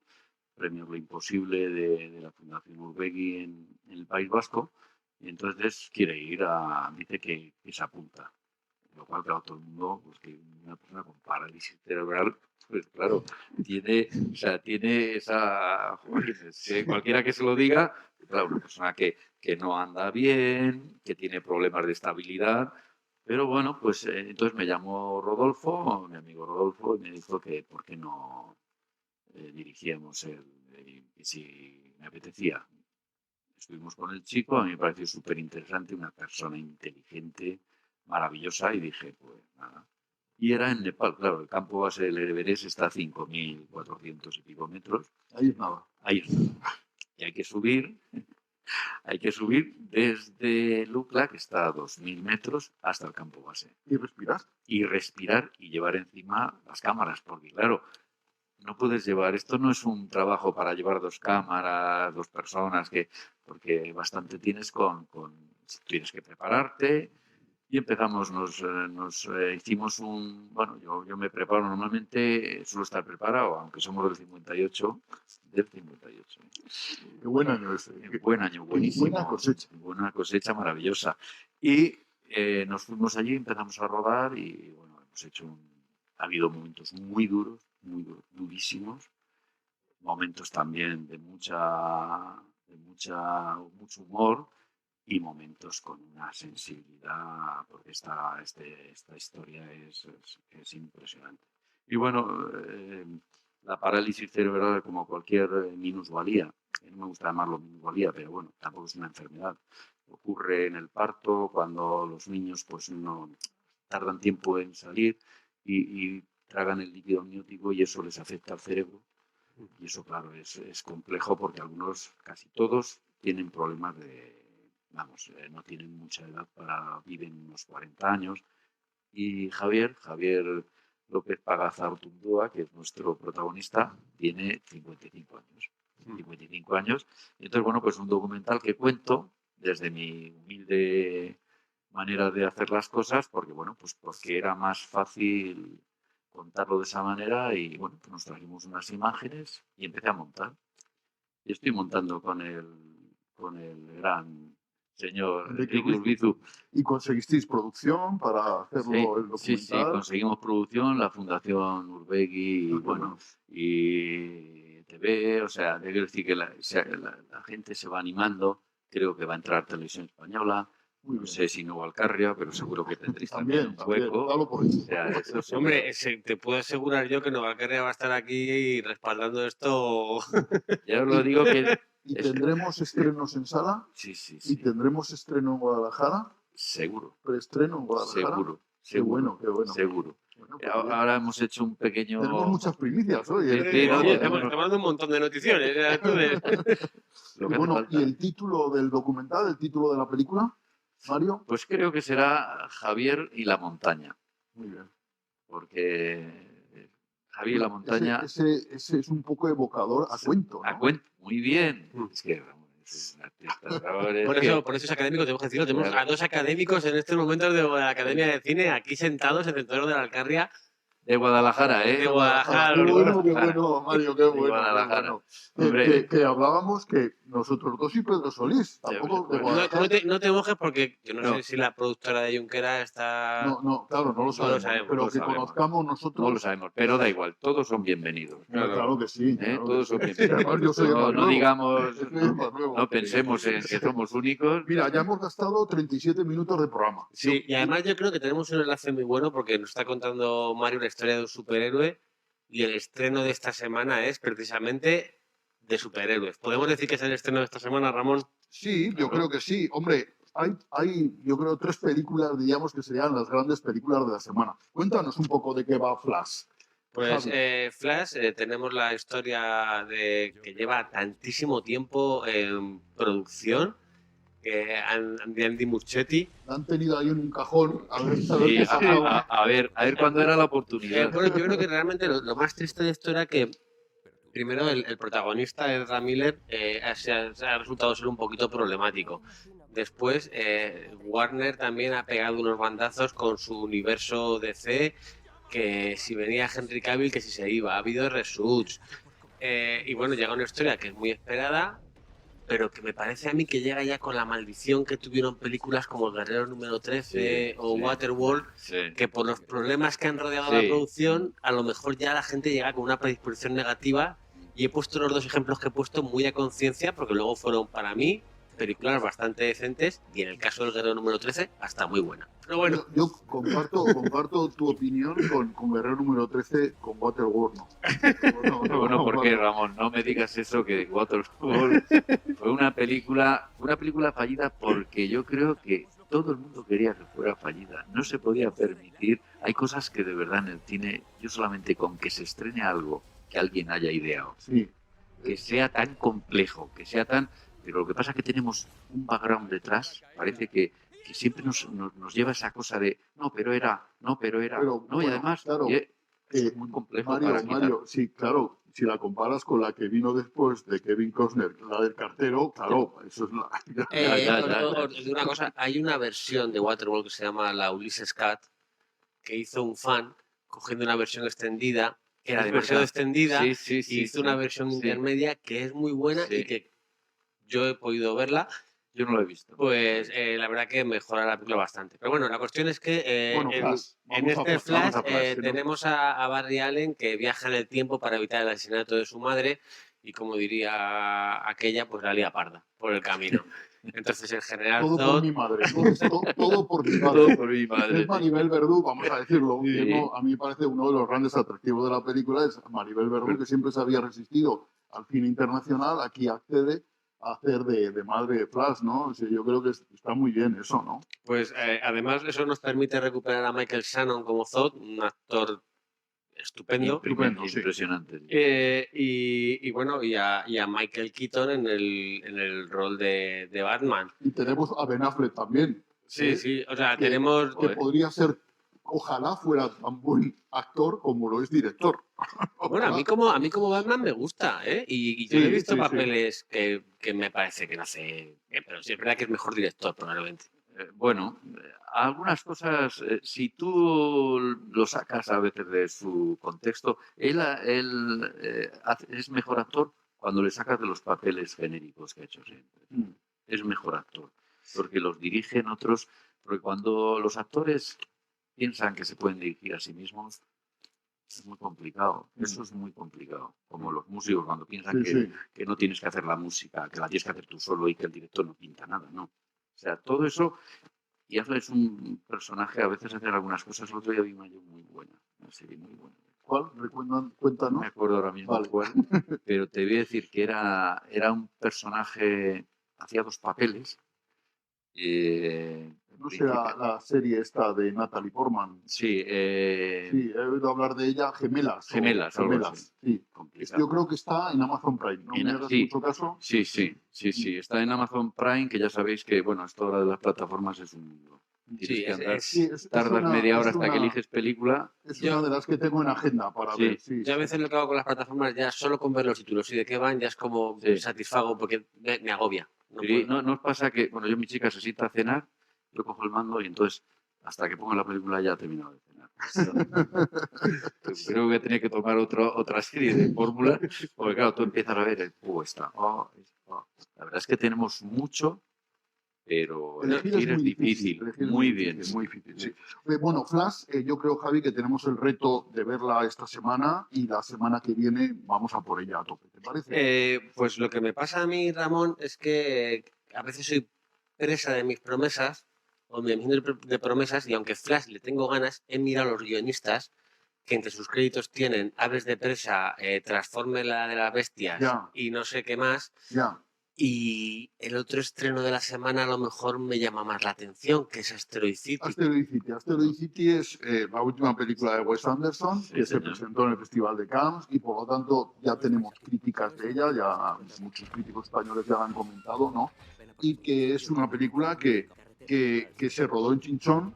Lo Imposible de la Fundación Urregui en el País Vasco, y entonces quiere ir dice que se apunta. Lo cual, claro, todo el mundo, pues que una persona con parálisis cerebral, pues claro, tiene esa, cualquiera que se lo diga, claro, una persona que no anda bien, que tiene problemas de estabilidad. Pero bueno, pues entonces me llamó Rodolfo, mi amigo Rodolfo, y me dijo que por qué no dirigíamos y si me apetecía. Estuvimos con el chico, a mí me pareció súper interesante, una persona inteligente, maravillosa, y dije, pues nada. Y era en Nepal, claro, el campo base del Everest está a 5.400 y pico metros. Ahí estaba. Y hay que subir, Hay que subir desde Lucla, que está a 2.000 metros, hasta el campo base. ¿Y respiras? Y respirar y llevar encima las cámaras, porque claro, no puedes llevar, esto no es un trabajo para llevar 2 cámaras, 2 personas, porque bastante tienes tienes que prepararte. Y empezamos, hicimos bueno, yo me preparo normalmente, suelo estar preparado, aunque somos del 58. Qué buen año ese. Buen año, buenísimo. Buena cosecha. Buena cosecha maravillosa. Y nos fuimos allí, empezamos a rodar y bueno, ha habido momentos muy duros, durísimos, momentos también de mucho humor y momentos con una sensibilidad, porque esta historia es impresionante. Y bueno, la parálisis cerebral, como cualquier minusvalía, no me gusta llamarlo minusvalía, pero bueno, tampoco es una enfermedad. Ocurre en el parto, cuando los niños pues no tardan tiempo en salir y tragan el líquido amniótico y eso les afecta al cerebro. Y eso, claro, es complejo porque algunos, casi todos, tienen problemas no tienen mucha edad viven unos 40 años. Y Javier López Pagazar Tundúa, que es nuestro protagonista, tiene 55 años. 55 años. Y entonces, bueno, pues un documental que cuento desde mi humilde manera de hacer las cosas, porque, bueno, pues porque era más fácil contarlo de esa manera y, bueno, pues nos trajimos unas imágenes y empecé a montar. Y estoy montando con el gran señor Enrique Urbizu. ¿Y conseguisteis producción para hacerlo el documental? Sí, conseguimos producción, la Fundación Urbegui, y TV, o sea, quiero decir que la gente se va animando, creo que va a entrar Televisión Española, no sé si no Alcarria, pero seguro que tendréis también un hueco. O sea, hombre, te puedo asegurar yo que Nueva Alcarria va a estar aquí respaldando esto. Ya os lo digo que... ¿Y tendremos estrenos en sala? Sí. ¿Y tendremos estreno en Guadalajara? Seguro. ¿Preestreno en Guadalajara? Seguro. Qué bueno. Seguro. Bueno, pues ahora hemos hecho un pequeño... Tenemos muchas primicias hoy. Estamos dando un montón de noticiones. ¿Y el título del documental, el título de la película, Mario? Pues creo que será Javier y la montaña. Muy bien. Porque... Javier y la montaña... Ese es un poco evocador a cuento, ¿no? A cuento, muy bien. Es que por eso es académico, tenemos que decirlo. Tenemos a 2 académicos en estos momentos de la Academia de Cine aquí sentados en el Torero de la Alcarria. De Guadalajara, ¿eh? De Guadalajara. Qué bueno, Mario, qué bueno. Guadalajara. Que hablábamos que nosotros 2 y Pedro Solís. Tampoco de Guadalajara. No te mojes porque yo no sé si la productora de Junquera está... No, claro, no lo sabemos. Pero que conozcamos nosotros... No lo sabemos, pero da igual, todos son bienvenidos. Claro que sí. Todos son bienvenidos. No digamos, no pensemos en que somos únicos. Mira, ya hemos gastado 37 minutos de programa. Sí, y además yo creo que tenemos un enlace muy bueno porque nos está contando Mario la historia de un superhéroe y el estreno de esta semana es precisamente de superhéroes. ¿Podemos decir que es el estreno de esta semana, Ramón? Sí, yo creo que sí. Hombre, hay yo creo 3 películas, diríamos, que serían las grandes películas de la semana. Cuéntanos un poco de qué va Flash. Pues Flash, tenemos la historia que lleva tantísimo tiempo en producción, de Andy Muschietti. La han tenido ahí en un cajón. A ver cuándo era la oportunidad. Bueno, yo creo que realmente lo más triste de esto era que primero el protagonista, Ezra Miller, ha resultado ser un poquito problemático. Después, Warner también ha pegado unos bandazos con su universo DC, que si venía Henry Cavill, que si se iba. Ha habido reshoots. Y bueno, llega una historia que es muy esperada, pero que me parece a mí que llega ya con la maldición que tuvieron películas como El Guerrero número 13 o Waterworld, que por los problemas que han rodeado la producción, a lo mejor ya la gente llega con una predisposición negativa. Y he puesto los 2 ejemplos que he puesto muy a conciencia, porque luego fueron para mí películas bastante decentes y en el caso del Guerrero número 13 hasta muy buena. Pero bueno, yo comparto tu opinión con Guerrero número 13 con Waterworld. No, ¿por qué, Ramón? No me digas eso, que Waterworld fue una película fallida porque yo creo que todo el mundo quería que fuera fallida. No se podía permitir. Hay cosas que de verdad en el cine, yo solamente con que se estrene algo que alguien haya ideado, que sea tan complejo, que sea tan... Pero lo que pasa es que tenemos un background detrás, parece que siempre nos lleva esa cosa de no, pero era, Pero, ¿no? Y bueno, además claro, es muy complejo Mario, para quitar. sí, claro, si la comparas con la que vino después de Kevin Costner, la del cartero, claro, eso es la... Os digo una cosa, hay una versión de Waterworld que se llama la Ulysses Cat, que hizo un fan cogiendo una versión extendida, que era Es demasiado verdad. extendida, Sí, y hizo una versión sí. intermedia que es muy buena Sí. y que yo he podido verla. Yo no lo he visto. Pues la verdad que mejora la película bastante. Pero bueno, la cuestión es que Bueno, Flash. en Vamos a este Flash, Flash vamos a Flash, ¿no? tenemos a Barry Allen que viaja en el tiempo para evitar el asesinato de su madre y, como diría aquella, pues la lía parda por el camino. Entonces el general Todo por Zod... mi madre, todo por mi Todo madre. por mi madre. Es Maribel Verdú, vamos a decirlo. Sí. Que no, a mí me parece uno de los grandes atractivos de la película es Maribel Verdú, que siempre se había resistido al cine internacional, aquí accede a hacer de madre de Flash, ¿no? O sea, yo creo que está muy bien eso, ¿no? Pues además eso nos permite recuperar a Michael Shannon como Zod, un actor estupendo. Estupendo, sí. Impresionante. Y bueno, y a Michael Keaton en el rol de Batman. Y tenemos a Ben Affleck también. Sí, sí, o sea, que, tenemos... que podría ser, ojalá fuera tan buen actor como lo es director. Bueno, a mí como Batman me gusta, ¿eh? Y yo Sí, he visto sí, papeles que me parece que no hace... pero sí es verdad que es mejor director, probablemente. Bueno, algunas cosas, si tú lo sacas a veces de su contexto, él es mejor actor cuando le sacas de los papeles genéricos que ha hecho siempre. Es mejor actor, porque los dirigen otros, porque cuando los actores piensan que se pueden dirigir a sí mismos, es muy complicado. Eso es muy complicado. Como los músicos cuando piensan que no tienes que hacer la música, que la tienes que hacer tú solo y que el director no pinta nada, ¿no? O sea, todo eso, y Affleck es un personaje, a veces hace algunas cosas. El otro día vi una muy buena, una serie muy buena. ¿Cuál? Cuéntanos. No me acuerdo ahora mismo cuál, pero te voy a decir que era un personaje, hacía dos papeles. No sé, la serie esta de Natalie Portman. Sí. Sí, he oído hablar de ella, Gemelas. Gemelas, sí. Yo creo que está en Amazon Prime, ¿no me hagas mucho caso? Sí. Está en Amazon Prime, que ya sabéis que, bueno, esto ahora de las plataformas es un mundo. Tardas media hora hasta que eliges película. Es una de las que tengo en agenda para ver. Yo a veces lo que hago con las plataformas ya solo con ver los títulos y de qué van ya es como satisfago porque me agobia. No os pasa que, bueno, mi chica se sienta a cenar, yo cojo el mando y entonces hasta que pongo la película ya he terminado de cenar. Creo que voy a tener que tomar otra serie de fórmulas, porque claro, tú empiezas a ver esta. La verdad es que tenemos mucho, pero elegir es difícil. Muy bien. Muy difícil, sí. Bueno, Flash, yo creo, Javi, que tenemos el reto de verla esta semana y la semana que viene vamos a por ella a tope, ¿te parece? Pues lo que me pasa a mí, Ramón, es que a veces soy presa de mis promesas o mi ambición de promesas, y aunque Flash le tengo ganas, he mirado a los guionistas que entre sus créditos tienen Aves de presa, Transforme la de las bestias y no sé qué más. Y el otro estreno de la semana a lo mejor me llama más la atención, que es Asteroid City. Asteroid City es la última película de Wes Anderson, que se presentó en el Festival de Cannes y por lo tanto ya tenemos críticas de ella, ya muchos críticos españoles ya la han comentado, ¿no? Y que es una película que se rodó en Chinchón,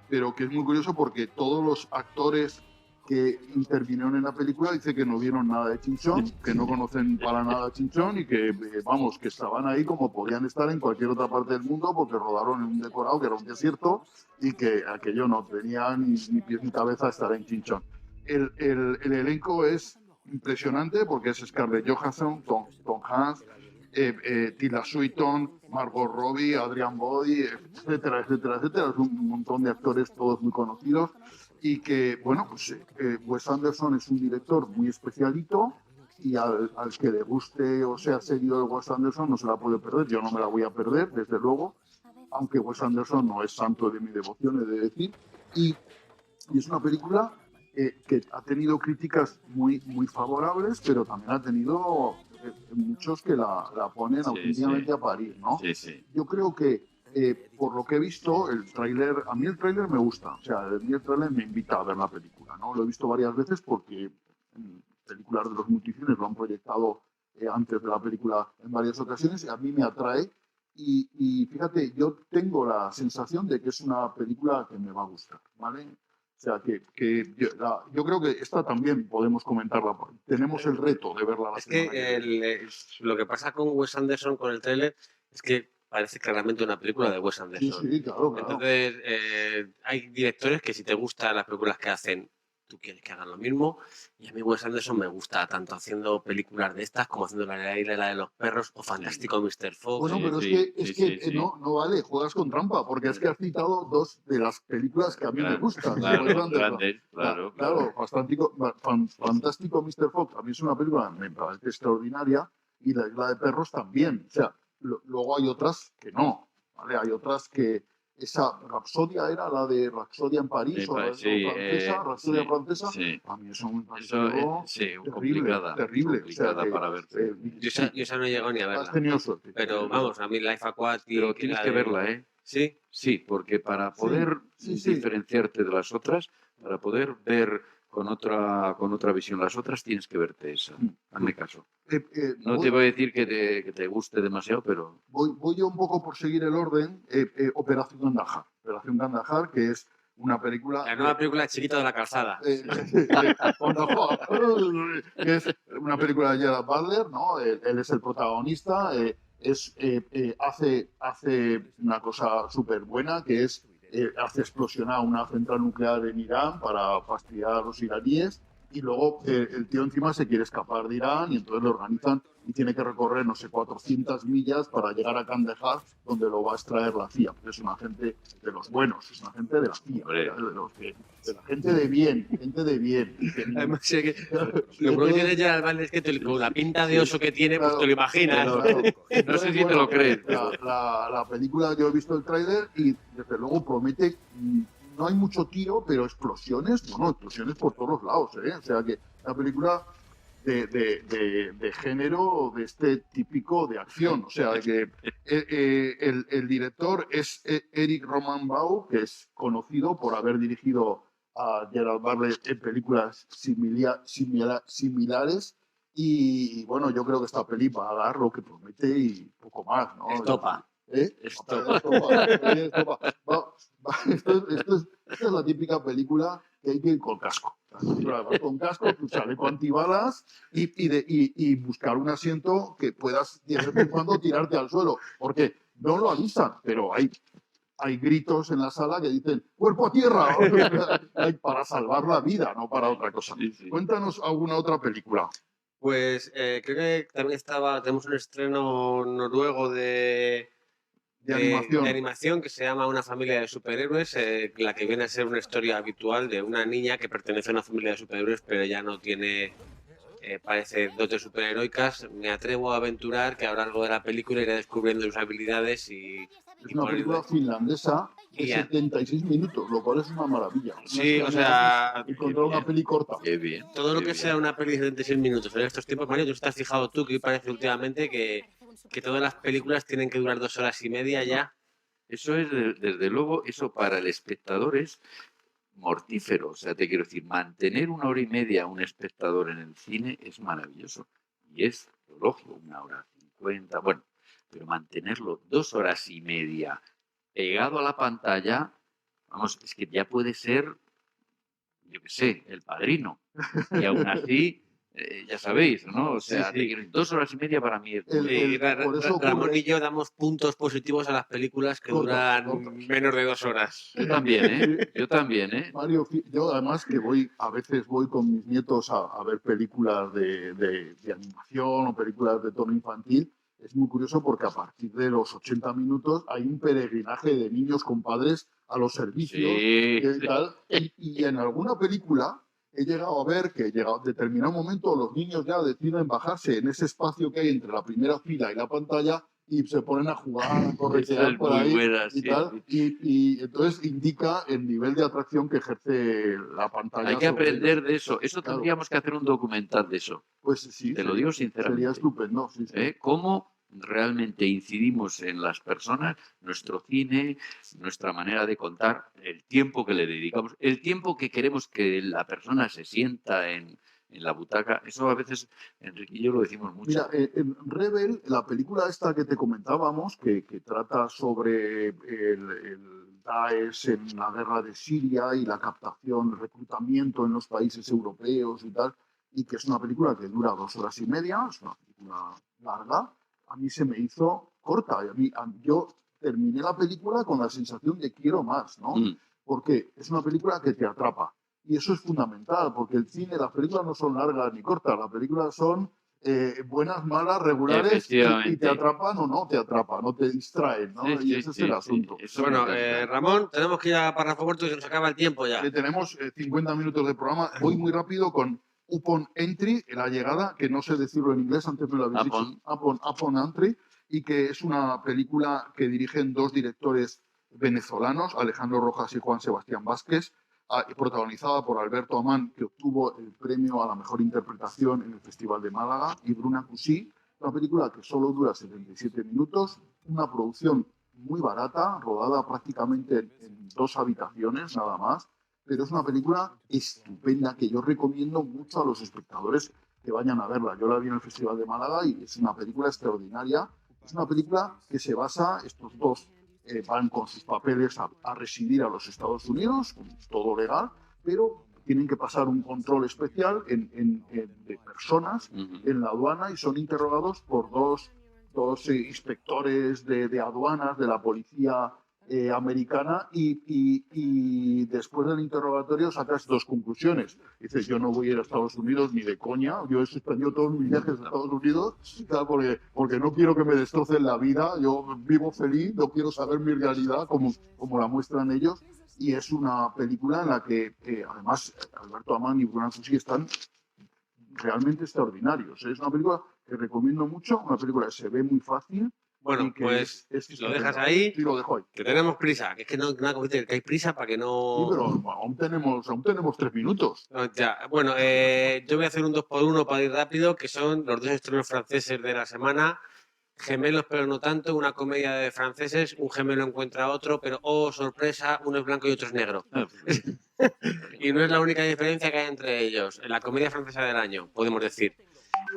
pero que es muy curioso porque todos los actores que intervinieron en la película dicen que no vieron nada de Chinchón, que no conocen para nada Chinchón y que, vamos, que estaban ahí como podían estar en cualquier otra parte del mundo porque rodaron en un decorado que era un desierto y que aquello no tenía ni pies ni cabeza estar en Chinchón. El elenco es impresionante porque es Scarlett Johansson, Tom Hanks, Tilda Swinton, Margot Robbie, Adrian Brody, etcétera. Es un montón de actores todos muy conocidos. Y que, bueno, pues Wes Anderson es un director muy especialito y al que le guste o sea seguido de Wes Anderson no se la puede perder. Yo no me la voy a perder, desde luego, aunque Wes Anderson no es santo de mi devoción, he de decir. Y es una película que ha tenido críticas muy favorables, pero también ha tenido muchos que la ponen auténticamente a parir, ¿no? Yo creo que por lo que he visto, a mí el tráiler me gusta, o sea, a mí el tráiler me invita a ver la película, ¿no? Lo he visto varias veces porque en películas de los multicines lo han proyectado antes de la película en varias ocasiones y a mí me atrae. Y fíjate, yo tengo la sensación de que es una película que me va a gustar, ¿vale? O sea, que yo creo que esta también podemos comentarla. Tenemos el reto de verla la Es semana que lo que pasa con Wes Anderson con el tráiler es que parece claramente una película de Wes Sí, Anderson. sí, claro, claro. Entonces, hay directores que si te gustan las películas que hacen, tú quieres que hagan lo mismo. Y a mí Wes Anderson me gusta tanto haciendo películas de estas como haciendo La isla de los perros o Fantástico Mr. Fox. Bueno, Sí, pero sí, es sí, que sí, sí. no vale, juegas con trampa, porque es que has citado dos de las películas que a mí me gustan. Claro, Wes Anderson. grandes, claro. Claro, Fantástico Mr. Fox, a mí es una película me parece extraordinaria, y La isla de perros también. O sea, luego hay otras que no, ¿vale? Hay otras que... Esa Rapsodia era la de Rapsodia en París, o francesa, Rapsodia francesa, sí. a mí eso me Eso pareció sí, terrible, complicada. terrible. Complicada O sea, que, para verse. Yo esa no he llegado ni a has verla. tenido suerte. Pero vamos, a mí Life Aquatic... Pero tienes que verla, ¿eh? ¿Sí? Sí, porque para poder sí, sí. diferenciarte de las otras, para poder ver con otra visión las otras, tienes que verte esa. Hazme caso. No te voy a decir que te guste demasiado, pero... Voy yo un poco por seguir el orden. Operación Kandahar. Operación Kandahar, que es una película... La nueva película Chiquito de la Calzada. que es una película de Gerard Butler, ¿no? Él es el protagonista. Hace una cosa súper buena, que es hace explosionar una central nuclear en Irán para fastidiar a los iraníes, y luego el tío encima se quiere escapar de Irán y entonces lo organizan y tiene que recorrer, no sé, 400 millas para llegar a Kandahar, donde lo va a extraer la CIA. Es un agente de los buenos, es un agente de la CIA, de la gente de bien, gente de bien. Además, lo que tiene Gerard Butler es que con la pinta de oso que tiene, pues te lo imaginas. No sé si te lo crees. La película, yo he visto el tráiler y desde luego promete... No hay mucho tiro, pero explosiones por todos los lados, ¿eh? O sea que la película de género de este típico de acción. O sea que el director es Eric Roman Bau, que es conocido por haber dirigido a Gerard Butler en películas similares. Y bueno, yo creo que esta peli va a dar lo que promete y poco más, ¿no? Estopa. Estopa. Esta es la típica película que hay que ir con casco. Con casco, tu chaleco antibalas y buscar un asiento que puedas de vez en cuando tirarte al suelo. Porque no lo avisan, pero hay gritos en la sala que dicen ¡cuerpo a tierra! Para salvar la vida, no para otra cosa. Sí. Cuéntanos alguna otra película. Pues creo que también tenemos un estreno noruego de animación que se llama Una familia de superhéroes, la que viene a ser una historia habitual de una niña que pertenece a una familia de superhéroes, pero ya no tiene, parece, dotes superheroicas. Me atrevo a aventurar que a lo largo de la película iré descubriendo sus habilidades y... Es una película finlandesa de 76 minutos, lo cual es una maravilla. Sí, o sea... Encontrar una peli corta. Qué bien. Todo lo que sea una peli de 76 minutos en estos tiempos, Mario, tú estás fijado tú que parece últimamente que todas las películas tienen que durar 2 horas y media ya. Eso es, desde luego, eso para el espectador es mortífero. O sea, te quiero decir, mantener 1 hora y media a un espectador en el cine es maravilloso. Y es lógico, 1 hora 50, bueno, pero mantenerlo 2 horas y media pegado a la pantalla, vamos, es que ya puede ser, yo qué sé, El Padrino. Y aún así... ya sabéis, ¿no? O sea, sí. 2 horas y media para mí es... por eso Ramón y yo damos puntos positivos a las películas que duran menos de 2 horas. Yo también, ¿eh? Yo también, ¿eh? Mario, yo además que a veces voy con mis nietos a ver películas de animación o películas de tono infantil. Es muy curioso porque a partir de los 80 minutos hay un peregrinaje de niños con padres a los servicios y tal. Y en alguna película he llegado a ver que en determinado momento los niños ya deciden bajarse en ese espacio que hay entre la primera fila y la pantalla y se ponen a jugar, a corretear por ahí y tal. Y entonces indica el nivel de atracción que ejerce la pantalla. Hay que aprender de eso. Eso tendríamos que hacer un documental de eso. Pues sí. Te lo digo sinceramente. Sería estupendo. Sí. ¿Cómo realmente incidimos en las personas, nuestro cine, nuestra manera de contar, el tiempo que le dedicamos, el tiempo que queremos que la persona se sienta en en la butaca. Eso a veces Enrique y yo lo decimos mucho. Mira, en Rebel, la película esta que te comentábamos, que trata sobre el Daesh en la guerra de Siria y la captación, el reclutamiento en los países europeos y tal, y que es una película que dura 2 horas y media, es una película larga, a mí se me hizo corta. Yo terminé la película con la sensación de quiero más, ¿no? Porque es una película que te atrapa. Y eso es fundamental, porque el cine, las películas no son largas ni cortas, las películas son buenas, malas, regulares, y te atrapan o no te atrapan, no te distraen, ¿no? Y ese es el asunto. Bueno, Ramón, tenemos que ir a párrafo corto y se nos acaba el tiempo ya. Tenemos 50 minutos de programa. Voy muy rápido con Upon Entry, la llegada, que no sé decirlo en inglés, antes me lo habéis dicho. Upon Entry, y que es una película que dirigen 2 directores venezolanos, Alejandro Rojas y Juan Sebastián Vázquez, protagonizada por Alberto Amán, que obtuvo el premio a la mejor interpretación en el Festival de Málaga, y Bruna Cusí, una película que solo dura 77 minutos, una producción muy barata, rodada prácticamente en 2 habitaciones nada más, pero es una película estupenda que yo recomiendo mucho a los espectadores que vayan a verla. Yo la vi en el Festival de Málaga y es una película extraordinaria. Es una película que se basa, estos 2 van con sus papeles a residir a los Estados Unidos, todo legal, pero tienen que pasar un control especial de personas en la aduana y son interrogados por dos inspectores de aduanas de la policía americana y después del interrogatorio sacas 2 conclusiones. Dices, yo no voy a ir a Estados Unidos ni de coña, yo he suspendido todos mis viajes a Estados Unidos, claro, porque no quiero que me destrocen la vida, yo vivo feliz, no quiero saber mi realidad como la muestran ellos. Y es una película en la que además Alberto Amán y Bruna Cusí están realmente extraordinarios. Es una película que recomiendo mucho, una película que se ve muy fácil. Bueno, pues lo dejas ahí. Sí, lo dejo ahí. Que tenemos prisa, que es que no que hay prisa para que no... Sí, pero aún tenemos 3 minutos. Ya, bueno, yo voy a hacer un 2x1 para ir rápido, que son los 2 estrenos franceses de la semana. Gemelos, pero no tanto, una comedia de franceses, un gemelo encuentra a otro, pero oh, sorpresa, uno es blanco y otro es negro. Y no es la única diferencia que hay entre ellos. En la comedia francesa del año, podemos decir.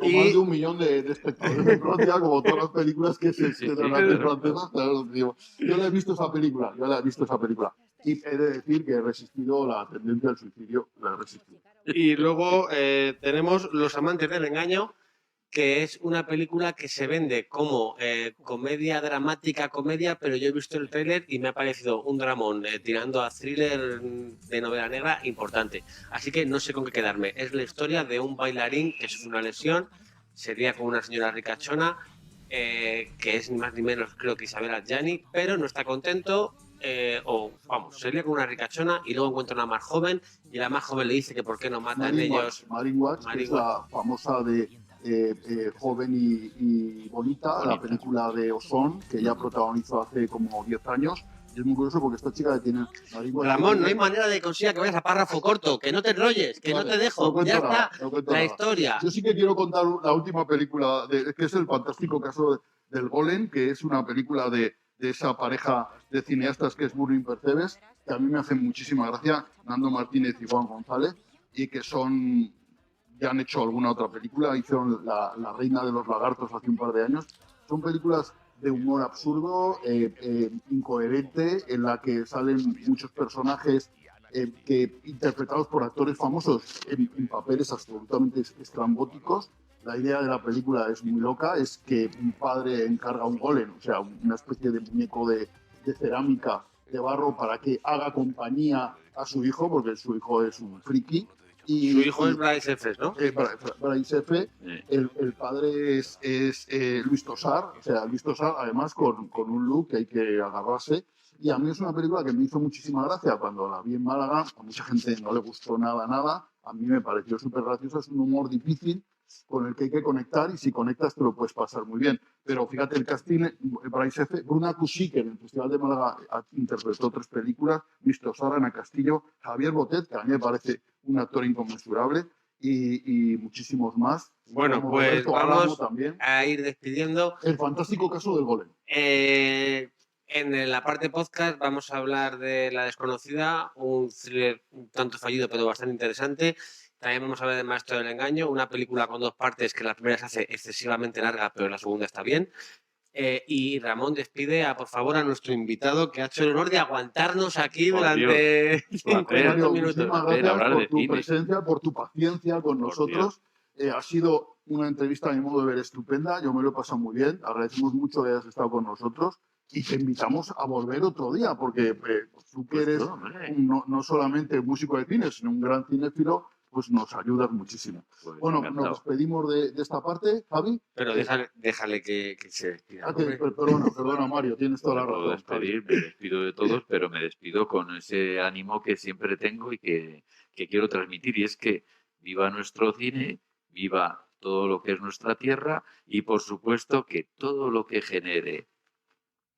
Con más de 1 millón de espectadores en Francia, como todas las películas que se estrenan en francesas, claro, digo, yo la he visto esa película. Y he de decir que he resistido la tendencia al suicidio, la he resistido. Y luego tenemos Los amantes del engaño, que es una película que se vende como comedia dramática, pero yo he visto el tráiler y me ha parecido un dramón tirando a thriller de novela negra importante. Así que no sé con qué quedarme. Es la historia de un bailarín que sufre una lesión, sería con una señora ricachona, que es ni más ni menos, creo que Isabel Adjani, pero no está contento. Se lía con una ricachona y luego encuentra una más joven y la más joven le dice que por qué no matan ellos. Marine Watch, que es la famosa de Joven y Bonita, la película de Ozón, que ella protagonizó hace como 10 años. Y es muy curioso porque esta chica que tiene... Ramón, no hay manera de conseguir que vayas a párrafo corto, que no te enrolles, que vale, no te dejo, ya está la historia. Yo sí que quiero contar la última película, que es el fantástico caso del Golem, que es una película de esa pareja de cineastas que es Burning Percebes, que a mí me hace muchísima gracia, Nando Martínez y Juan González, y que ya han hecho alguna otra película, hicieron la Reina de los Lagartos hace un par de años. Son películas de humor absurdo, incoherente, en la que salen muchos personajes interpretados por actores famosos en papeles absolutamente estrambóticos. La idea de la película es muy loca, es que un padre encarga un golem, o sea, una especie de muñeco de cerámica, de barro, para que haga compañía a su hijo, porque su hijo es un friki. Y su hijo es Bryce F., ¿no? Bryce F. El padre es Luis Tosar, o sea, Luis Tosar, además con un look que hay que agarrarse. Y a mí es una película que me hizo muchísima gracia cuando la vi en Málaga. A mucha gente no le gustó nada. A mí me pareció súper graciosa. Es un humor difícil con el que hay que conectar, y si conectas te lo puedes pasar muy bien. Pero fíjate el casting, Bryce F., Bruna Cusí, que en el Festival de Málaga interpretó 3 películas, Luis Tosar, Ana Castillo, Javier Botet, que a mí me parece un actor inconmensurable, y muchísimos más. Bueno, como pues Roberto vamos también. A ir despidiendo. El fantástico caso del Golem. En la parte podcast vamos a hablar de La desconocida, un thriller un tanto fallido pero bastante interesante. También vamos a hablar de Maestro del Engaño, una película con 2 partes que la primera se hace excesivamente larga, pero la segunda está bien. Y Ramón despide, por favor, a nuestro invitado que ha hecho el honor de aguantarnos aquí Por durante Dios, 50 Mario, minutos. muchísimas placer gracias hablar por de tu cine. presencia, por tu paciencia con Por nosotros. Ha sido una entrevista, a mi modo de ver, estupenda. Yo me lo he pasado muy bien. Agradecemos mucho que hayas estado con nosotros y te invitamos a volver otro día, porque tú que Pues eres no, hombre. no solamente músico de cine, sino un gran cinéfilo, pues nos ayudas muchísimo. Pues Bueno, encantado. nos despedimos de esta parte, Javi. Pero déjale que se despida. Perdona, Mario, tienes toda No la me puedo razón. Javi. despedir, me despido de todos, pero me despido con ese ánimo que siempre tengo y que quiero transmitir, y es que viva nuestro cine, viva todo lo que es nuestra tierra y, por supuesto, que todo lo que genere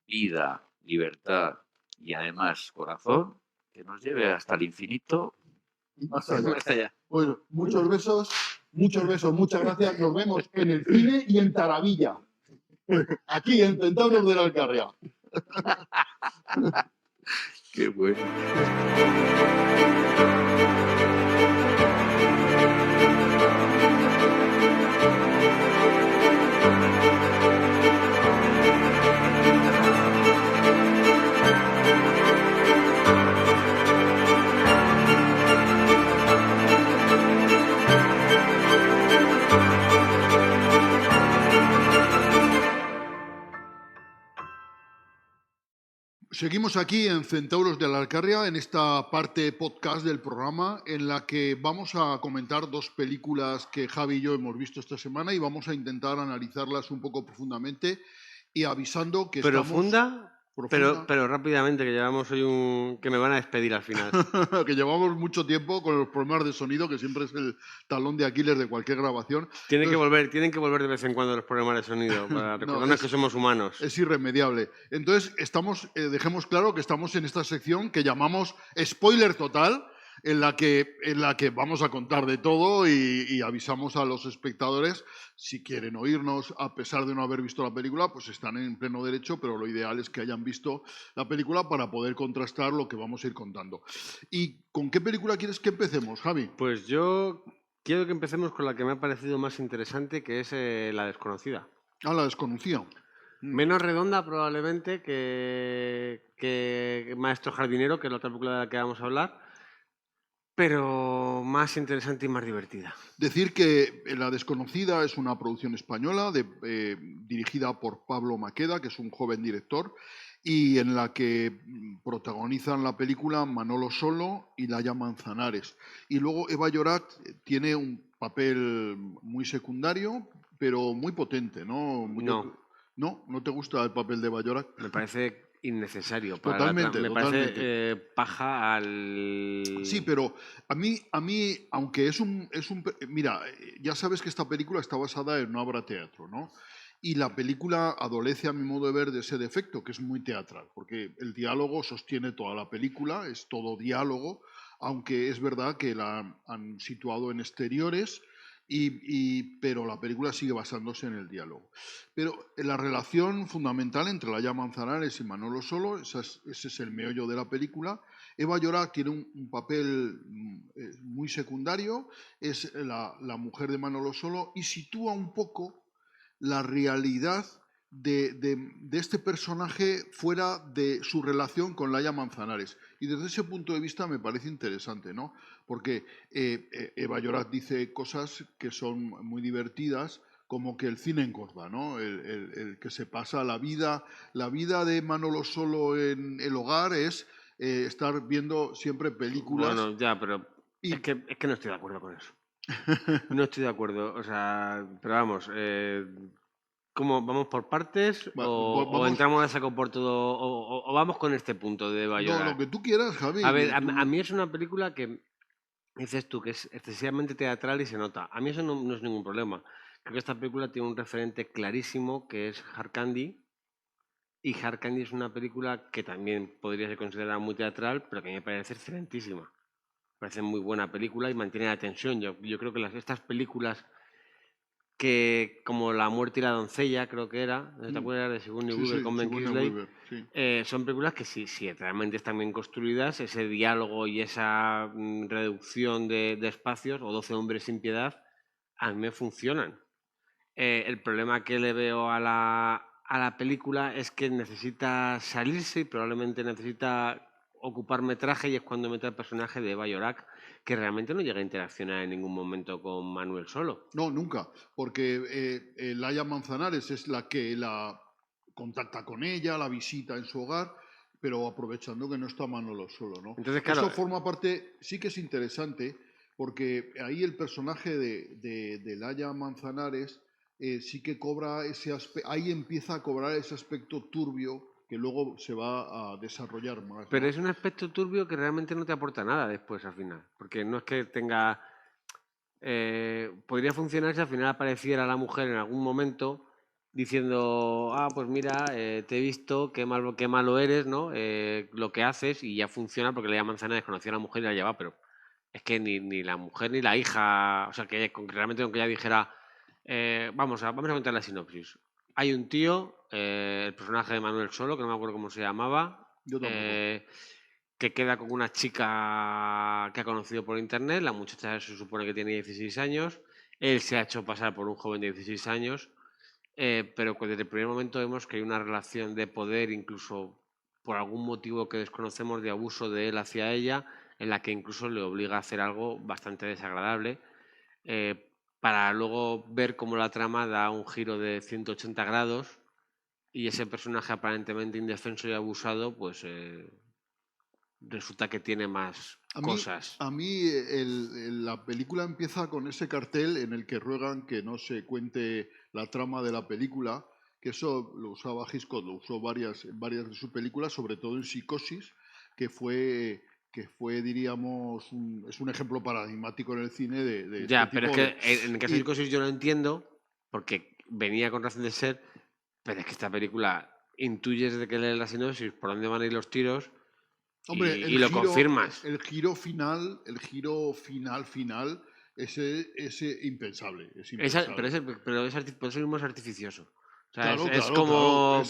vida, libertad y, además, corazón, que nos lleve hasta el infinito. Y más allá. Hasta allá. Bueno, muchos besos, muchas gracias. Nos vemos en el cine y en Taravilla. Aquí en Centauros de la Alcarria. Qué bueno. Seguimos aquí en Centauros de la Alcarria, en esta parte podcast del programa, en la que vamos a comentar 2 películas que Javi y yo hemos visto esta semana y vamos a intentar analizarlas un poco profundamente y avisando que Profunda, estamos... pero rápidamente, que llevamos hoy que me van a despedir al final. que llevamos mucho tiempo con los problemas de sonido, que siempre es el talón de Aquiles de cualquier grabación. Tienen que volver de vez en cuando los problemas de sonido, para recordarnos que somos humanos. Es irremediable. Entonces, dejemos claro que estamos en esta sección que llamamos Spoiler Total, en la que vamos a contar de todo y avisamos a los espectadores, si quieren oírnos, a pesar de no haber visto la película, pues están en pleno derecho, pero lo ideal es que hayan visto la película para poder contrastar lo que vamos a ir contando. ¿Y con qué película quieres que empecemos, Javi? Pues yo quiero que empecemos con la que me ha parecido más interesante, que es La Desconocida. Ah, La Desconocida. Menos redonda probablemente que Maestro Jardinero, que es la otra película de la que vamos a hablar, pero más interesante y más divertida. Decir que La Desconocida es una producción española dirigida por Pablo Maqueda, que es un joven director, y en la que protagonizan la película Manolo Solo y Laia Manzanares. Y luego Eva Llorat tiene un papel muy secundario, pero muy potente, ¿no? ¿No te gusta el papel de Eva Llorat? Me parece innecesario. Totalmente. Parece paja al... Sí, pero a mí, aunque es un... Mira, ya sabes que esta película está basada en una obra de teatro, ¿no? Y la película adolece, a mi modo de ver, de ese defecto, que es muy teatral, porque el diálogo sostiene toda la película, es todo diálogo, aunque es verdad que la han situado en exteriores, pero la película sigue basándose en el diálogo. Pero la relación fundamental entre Laia Manzanares y Manolo Solo, ese es el meollo de la película. Eva Llorat tiene un papel muy secundario, es la mujer de Manolo Solo y sitúa un poco la realidad de este personaje fuera de su relación con Laia Manzanares. Y desde ese punto de vista me parece interesante, ¿no? Porque Eva Llorat dice cosas que son muy divertidas, como que el cine engorda, ¿no? El que se pasa la vida de Manolo Solo en el hogar es estar viendo siempre películas. Bueno, ya, pero es que no estoy de acuerdo con eso. No estoy de acuerdo, o sea, pero vamos, ¿cómo vamos por partes o entramos a saco por todo o vamos con este punto de Eva Llorat? No, lo que tú quieras, Javi. A ver, a mí es una película que dices tú que es excesivamente teatral y se nota. A mí eso no es ningún problema. Creo que esta película tiene un referente clarísimo que es Hard Candy. Y Hard Candy es una película que también podría ser considerada muy teatral, pero que a mí me parece excelentísima. Me parece muy buena película y mantiene la tensión. Yo creo que estas películas que como La muerte y la doncella, creo que era, ¿no te Mm. acuerdas de Sigourney Sí, Weaver sí, con Ben Sigourney Kingsley? Weaver, sí. Son películas que si realmente están bien construidas, ese diálogo y esa reducción de espacios, o 12 hombres sin piedad, a mí me funcionan. El problema que le veo a la película es que necesita salirse y probablemente necesita ocupar metraje, y es cuando mete el personaje de Eva Yorak, que realmente no llega a interaccionar en ningún momento con Manuel Solo. No, nunca, porque Laia Manzanares es la que la contacta con ella, la visita en su hogar, pero aprovechando que no está Manolo Solo, ¿no? Entonces, claro, Eso forma parte, sí que es interesante, porque ahí el personaje de Laia Manzanares sí que cobra ese aspecto, ahí empieza a cobrar ese aspecto turbio que luego se va a desarrollar más, pero ¿no? es un aspecto turbio que realmente no te aporta nada después al final, porque no es que tenga... podría funcionar si al final apareciera la mujer en algún momento diciendo, pues mira, te he visto, qué malo eres, ¿no? Lo que haces, y ya funciona porque Leia Manzanares desconocía a la mujer y la llevaba, pero es que ni la mujer ni la hija, o sea, que realmente aunque ella dijera, vamos a contar la sinopsis. Hay un tío, el personaje de Manuel Solo, que no me acuerdo cómo se llamaba, Yo tampoco. que queda con una chica que ha conocido por internet. La muchacha se supone que tiene 16 años. Él se ha hecho pasar por un joven de 16 años, pero desde el primer momento vemos que hay una relación de poder, incluso por algún motivo que desconocemos, de abuso de él hacia ella, en la que incluso le obliga a hacer algo bastante desagradable, para luego ver cómo la trama da un giro de 180 grados y ese personaje aparentemente indefenso y abusado, pues resulta que tiene más A mí, cosas. a mí la película empieza con ese cartel en el que ruegan que no se cuente la trama de la película, que eso lo usaba Hitchcock, lo usó en varias de sus películas, sobre todo en Psicosis, que fue diríamos, es un ejemplo paradigmático en el cine de este Ya, pero es tipo que de... en el caso de Y, Psicosis yo lo entiendo, porque venía con razón de ser, pero es que esta película intuyes desde que lees la sinopsis por dónde van a ir los tiros hombre, y lo confirmas. el giro final, ese impensable, es impensable. Por eso mismo es artificioso. O sea, Claro, es claro, claro. como,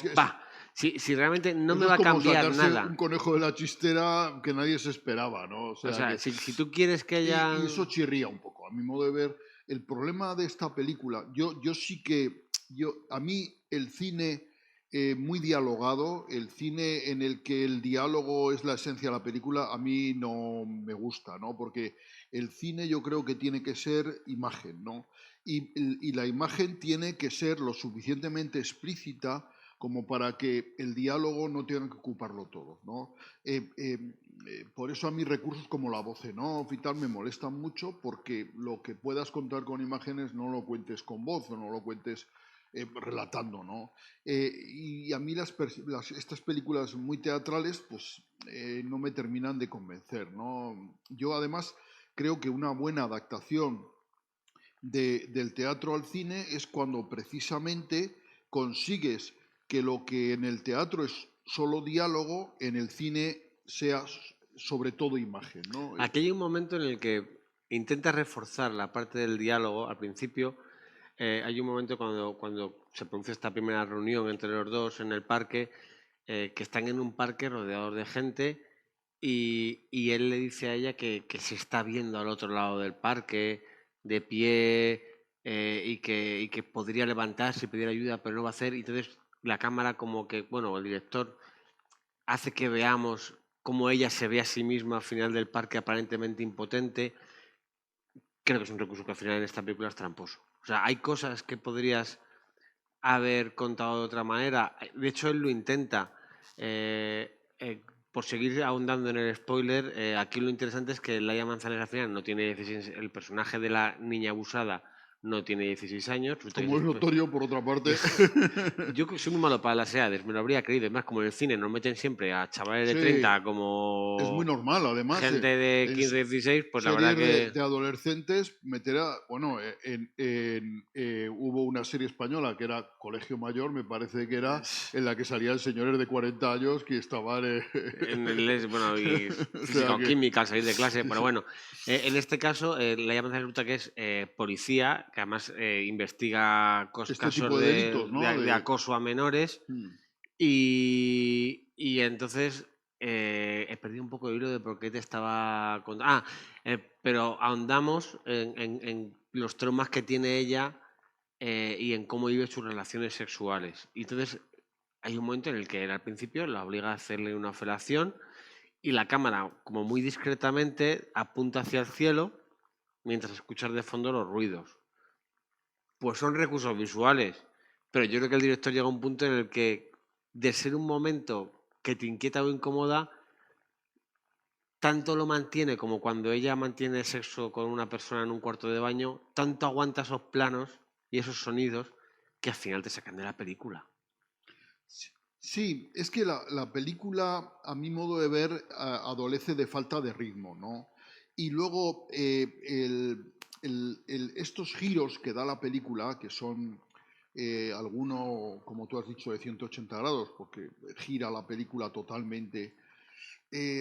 si realmente no me Eso va es a como cambiar sacarse un nada. conejo de la chistera que nadie se esperaba, ¿no? O O sea sea, que. si tú quieres que Y eso haya... chirría un poco, a mi modo de ver. El problema de esta película, yo sí que. A mí el cine muy dialogado, el cine en el que el diálogo es la esencia de la película, a mí no me gusta, ¿no? Porque el cine yo creo que tiene que ser imagen, ¿no? Y la imagen tiene que ser lo suficientemente explícita como para que el diálogo no tenga que ocuparlo todo, ¿no? Por eso a mí recursos como la voz en off y tal me molestan mucho, porque lo que puedas contar con imágenes no lo cuentes con voz o no lo cuentes relatando, ¿no? Y a mí estas películas muy teatrales pues no me terminan de convencer, ¿no? Yo además creo que una buena adaptación del teatro al cine es cuando precisamente consigues que lo que en el teatro es solo diálogo, en el cine sea sobre todo imagen, ¿no? Aquí hay un momento en el que intentas reforzar la parte del diálogo. Al principio hay un momento cuando se produce esta primera reunión entre los dos en el parque, que están en un parque rodeados de gente, y él le dice a ella que se está viendo al otro lado del parque, de pie, y que podría levantarse y pedir ayuda, pero no va a hacer. Y entonces la cámara, como que, bueno, el director hace que veamos cómo ella se ve a sí misma al final del parque aparentemente impotente. Creo que es un recurso que al final en esta película es tramposo. O sea, hay cosas que podrías haber contado de otra manera. De hecho, él lo intenta. Por seguir ahondando en el spoiler, aquí lo interesante es que Laia Manzanares al final no tiene 16, el personaje de la niña abusada no tiene 16 años. Como es notorio, por otra parte. Yo soy muy malo para las edades, me lo habría creído. Es más, como en el cine nos meten siempre a chavales de Sí, 30 es muy como normal, además. gente de En 15, 16, pues la verdad series que... de adolescentes, bueno, hubo una serie española que era Colegio Mayor, me parece que era, en la que salían señores de 40 años que estaban... Bueno, y o física sea o que... química al salir de clase, pero bueno, en este caso, la llaman resulta que es policía que además investiga Este casos tipo de delitos, ¿no? de acoso a menores. Mm. Y entonces he perdido un poco el hilo de por qué te estaba contando. Pero ahondamos en los traumas que tiene ella y en cómo vive sus relaciones sexuales. Y entonces hay un momento en el que él al principio la obliga a hacerle una felación y la cámara, como muy discretamente, apunta hacia el cielo mientras escuchas de fondo los ruidos. Pues son recursos visuales, pero yo creo que el director llega a un punto en el que, de ser un momento que te inquieta o incomoda, tanto lo mantiene como cuando ella mantiene sexo con una persona en un cuarto de baño, tanto aguanta esos planos y esos sonidos que al final te sacan de la película. Sí, es que la película, a mi modo de ver, adolece de falta de ritmo, ¿no? Y luego estos giros que da la película, que son alguno, como tú has dicho, de 180 grados, porque gira la película totalmente,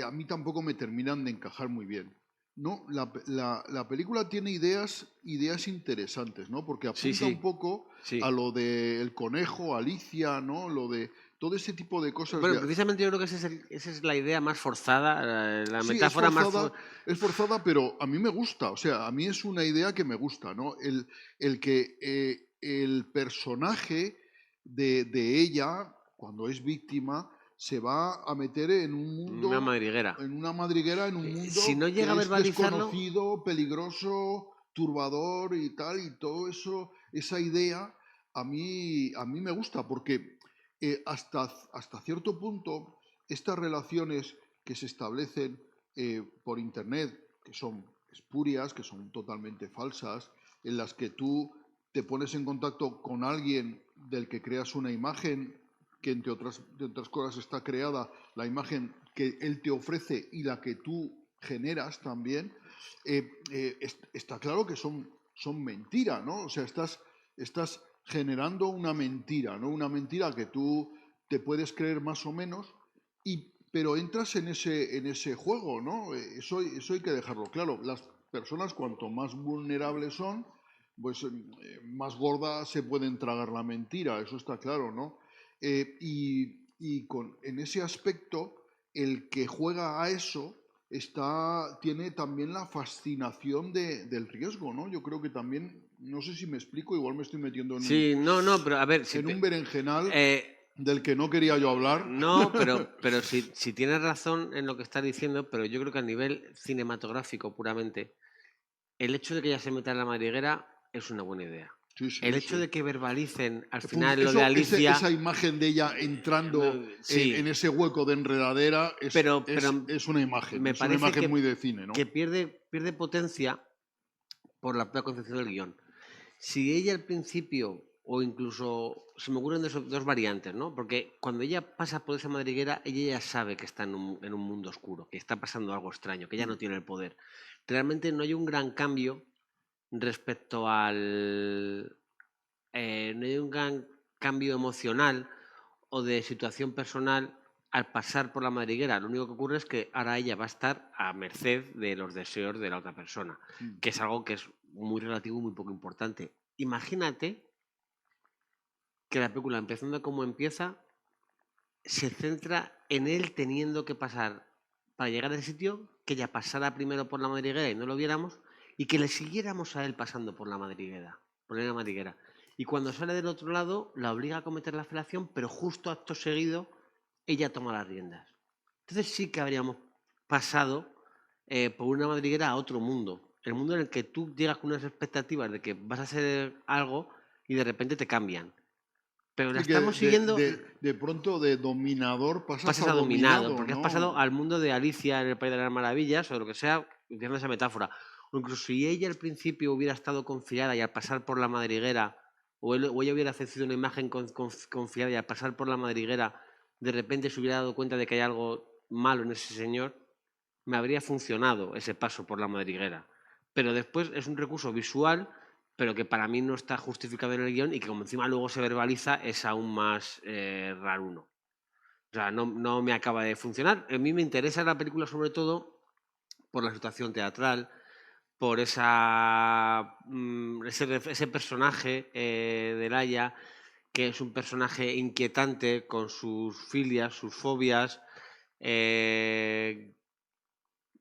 a mí tampoco me terminan de encajar muy bien. No, la película tiene ideas interesantes, ¿no? Porque Sí, apunta un sí, poco sí. a lo del conejo, Alicia, ¿no? Lo de todo ese tipo de cosas. Bueno, precisamente yo creo que esa es la idea más forzada, la Sí, metáfora más... es forzada, pero a mí me gusta. O sea, a mí es una idea que me gusta, ¿no? El que el personaje de ella, cuando es víctima, se va a meter en un Una mundo, madriguera. en una madriguera, en un Si no mundo llega a que es verbalizarlo, desconocido, peligroso, turbador y tal, y todo eso, esa idea, a mí me gusta, porque hasta cierto punto, estas relaciones que se establecen por Internet, que son espurias, que son totalmente falsas, en las que tú te pones en contacto con alguien del que creas una imagen, que de otras cosas está creada la imagen que él te ofrece y la que tú generas también, está claro que son mentiras, ¿no? O sea, estás generando una mentira, ¿no? Una mentira que tú te puedes creer más o menos, pero entras en ese juego, ¿no? Eso hay que dejarlo claro. Las personas, cuanto más vulnerables son, pues más gordas se pueden tragar la mentira, eso está claro, ¿no? En ese aspecto, el que juega a eso tiene también la fascinación del riesgo, ¿no? Yo creo que también, no sé si me explico, igual me estoy metiendo sí, no, pero a ver, en un berenjenal eh, del que no quería yo hablar. no, pero si tienes razón en lo que estás diciendo, pero yo creo que a nivel cinematográfico puramente, el hecho de que ella se meta en la madriguera es una buena idea. Sí, sí, El hecho sí. de que verbalicen al Pues final lo de Alicia... esa imagen de ella entrando sí, en ese hueco de enredadera pero es una imagen, me es una parece imagen muy de cine, ¿no? que pierde potencia por la propia concepción del guión. Si ella al principio, o incluso se me ocurren dos variantes, ¿no? Porque cuando ella pasa por esa madriguera, ella ya sabe que está en un mundo oscuro, que está pasando algo extraño, que ella no tiene el poder. Realmente no hay un gran cambio respecto al... no hay un gran cambio emocional o de situación personal al pasar por la madriguera. Lo único que ocurre es que ahora ella va a estar a merced de los deseos de la otra persona, que es algo que es muy relativo y muy poco importante. Imagínate que la película, empezando como empieza, se centra en él teniendo que pasar para llegar a ese sitio, que ella pasara primero por la madriguera y no lo viéramos, y que le siguiéramos a él pasando por la madriguera. Y cuando sale del otro lado, la obliga a cometer la felación, pero justo acto seguido, ella toma las riendas. Entonces sí que habríamos pasado por una madriguera a otro mundo. El mundo en el que tú llegas con unas expectativas de que vas a hacer algo y de repente te cambian. Pero la Sí, que estamos siguiendo... de pronto de dominador pasas pasas a a dominado, dominado, porque has ¿no? pasado al mundo de Alicia en el País de las Maravillas o lo que sea, utilizando esa metáfora. O incluso si ella al principio hubiera estado confiada y al pasar por la madriguera, o ella hubiera ofrecido una imagen confiada y al pasar por la madriguera, de repente se hubiera dado cuenta de que hay algo malo en ese señor, me habría funcionado ese paso por la madriguera. Pero después es un recurso visual, pero que para mí no está justificado en el guión y que como encima luego se verbaliza es aún más raruno. O sea, no me acaba de funcionar. A mí me interesa la película sobre todo por la situación teatral, por ese personaje de Laia, que es un personaje inquietante con sus filias, sus fobias,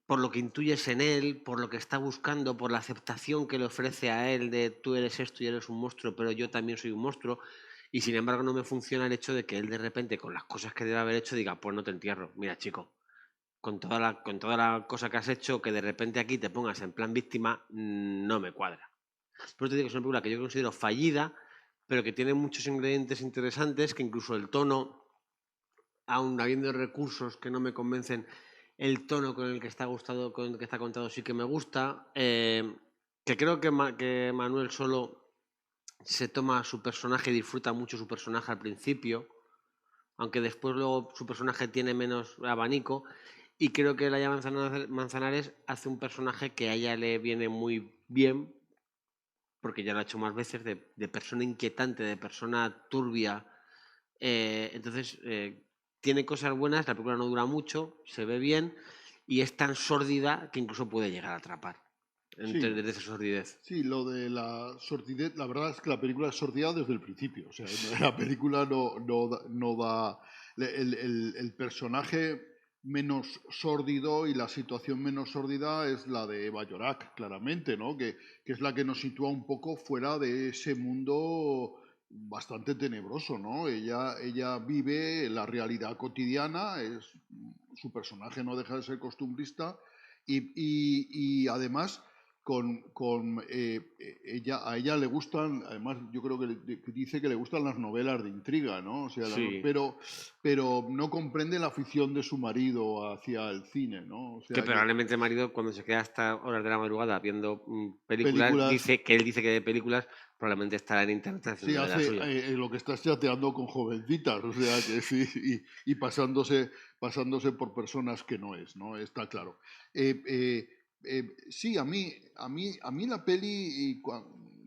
por lo que intuyes en él, por lo que está buscando, por la aceptación que le ofrece a él de tú eres esto y eres un monstruo, pero yo también soy un monstruo. Y sin embargo no me funciona el hecho de que él de repente, con las cosas que debe haber hecho, diga, pues no te entierro. Mira, chico, con toda la cosa que has hecho, que de repente aquí te pongas en plan víctima, no me cuadra. Por eso te digo que es una película que yo considero fallida, pero que tiene muchos ingredientes interesantes, que incluso el tono, aun habiendo recursos que no me convencen, el tono con el que está contado sí que me gusta. Que creo que Manuel Solo se toma su personaje y disfruta mucho su personaje al principio, aunque después luego su personaje tiene menos abanico. Y creo que Laia Manzanares hace un personaje que a ella le viene muy bien, porque ya lo ha hecho más veces, de persona inquietante, de persona turbia. Entonces, tiene cosas buenas, la película no dura mucho, se ve bien y es tan sórdida que incluso puede llegar a atrapar. Sí. Desde esa sordidez. Sí, lo de la sordidez, la verdad es que la película es sordida desde el principio. O sea, la película no da. El personaje menos sórdido y la situación menos sórdida es la de Eva Llorac, claramente, ¿no? Que es la que nos sitúa un poco fuera de ese mundo bastante tenebroso, ¿no? Ella vive la realidad cotidiana, su personaje no deja de ser costumbrista y además a ella le gustan, además yo creo que dice que le gustan las novelas de intriga, ¿no? O sea, Sí. pero no comprende la afición de su marido hacia el cine, ¿no? O sea, Que probablemente el marido, cuando se queda hasta horas de la madrugada viendo películas, películas. él dice que de películas, probablemente estará en internet Sí, haciendo de la hace suya. lo que está chateando con jovencitas, o sea que sí, y pasándose por personas que no es, ¿no? Está claro. Sí, a mí la peli,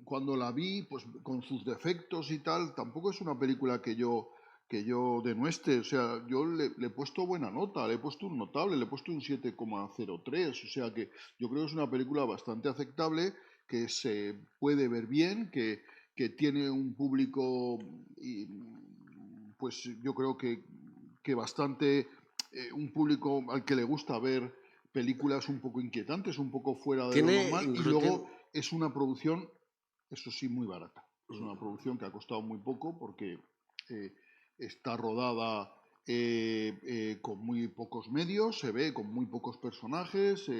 cuando la vi, pues con sus defectos y tal, tampoco es una película que yo denueste, o sea, yo le he puesto buena nota, le he puesto un notable, le he puesto un 7,03, o sea que yo creo que es una película bastante aceptable, que se puede ver bien, que tiene un público, pues yo creo que bastante, un público al que le gusta ver películas un poco inquietantes, un poco fuera de lo normal, y luego es una producción, eso sí, muy barata. Es una producción que ha costado muy poco porque está rodada con muy pocos medios, se ve con muy pocos personajes,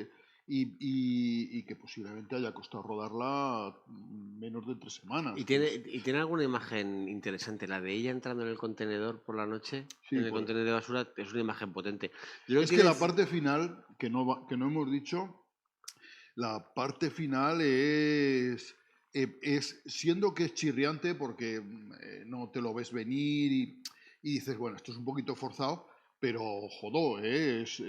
y que posiblemente haya costado rodarla menos de 3 semanas. ¿Y tiene alguna imagen interesante? La de ella entrando en el contenedor por la noche, Sí, en el contenedor de basura, es una imagen potente. es que la parte final, que no hemos dicho, la parte final es siendo que es chirriante porque no te lo ves venir y dices, bueno, esto es un poquito forzado, pero jodó, es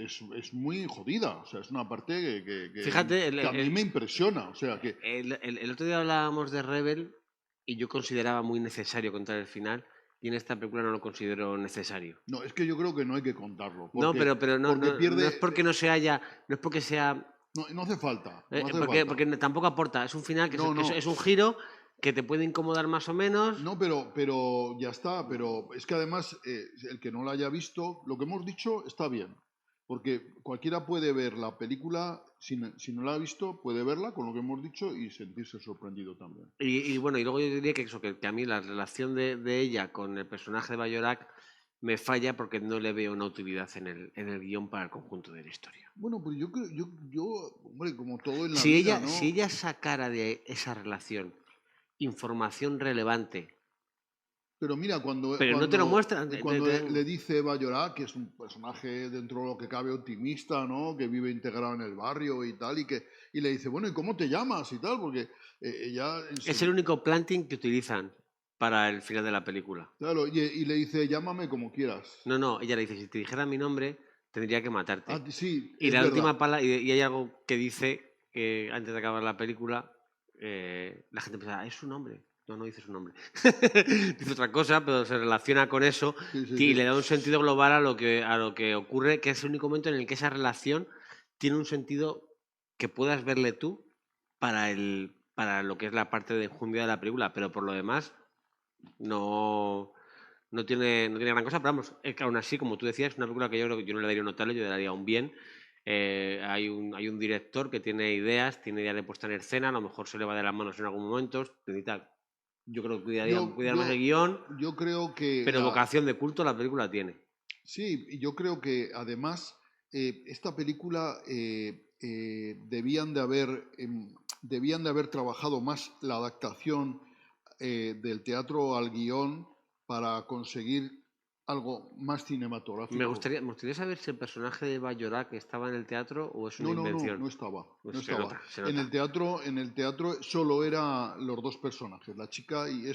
muy jodida. O sea, es una parte Fíjate, que a mí me impresiona. O sea, que el otro día hablábamos de Rebel y yo consideraba muy necesario contar el final, y en esta película no lo considero necesario. no, es que yo creo que no hay que contarlo. No, Porque, pero no es pierde. porque no se haya, no es porque sea, No hace falta. No hace porque falta. tampoco aporta. Es un final que No, no. es un giro que te puede incomodar más o menos. No, pero ya está. Pero es que además, el que no la haya visto, lo que hemos dicho está bien. Porque cualquiera puede ver la película, si no la ha visto, puede verla con lo que hemos dicho y sentirse sorprendido también. Y bueno, y luego yo diría que eso, que a mí la relación de ella con el personaje de Bayorak me falla porque no le veo una utilidad en el guión para el conjunto de la historia. Bueno, pues yo creo, hombre, como todo en la Si vida, ¿no? ella sacara de esa relación información relevante, Pero mira, pero no te lo muestran. cuando le dice Bayorat, que es un personaje dentro de lo que cabe optimista, ¿no? Que vive integrado en el barrio y tal, y le dice, bueno, ¿y cómo te llamas? Y tal, porque ella... Es el único planting que utilizan para el final de la película. Claro, y le dice, llámame como quieras. No, ella le dice, si te dijera mi nombre, tendría que matarte. Ah, sí, Y es la verdad. última palabra, y hay algo que dice antes de acabar la película, la gente piensa, es su nombre. No dice su nombre. Dice otra cosa, pero se relaciona con eso y le da un sentido global a lo que ocurre, que es el único momento en el que esa relación tiene un sentido que puedas verle tú para lo que es la parte de enjundia de la película, pero por lo demás no tiene gran cosa, pero vamos, es que aún así, como tú decías, es una película que yo creo que yo no le daría un notable, yo le daría un bien. Hay un director que tiene ideas de puesta en escena, a lo mejor se le va de las manos en algún momento, necesita, yo creo que cuidar más el guión, yo creo que pero vocación de culto la película tiene. sí, y yo creo que además esta película debían de haber trabajado más la adaptación del teatro al guión para conseguir algo más Me cinematográfico. gustaría saber si el personaje de Bayorak estaba en el teatro o es una No invención. estaba. Pues No se estaba. nota. En el teatro solo eran los dos personajes, la chica y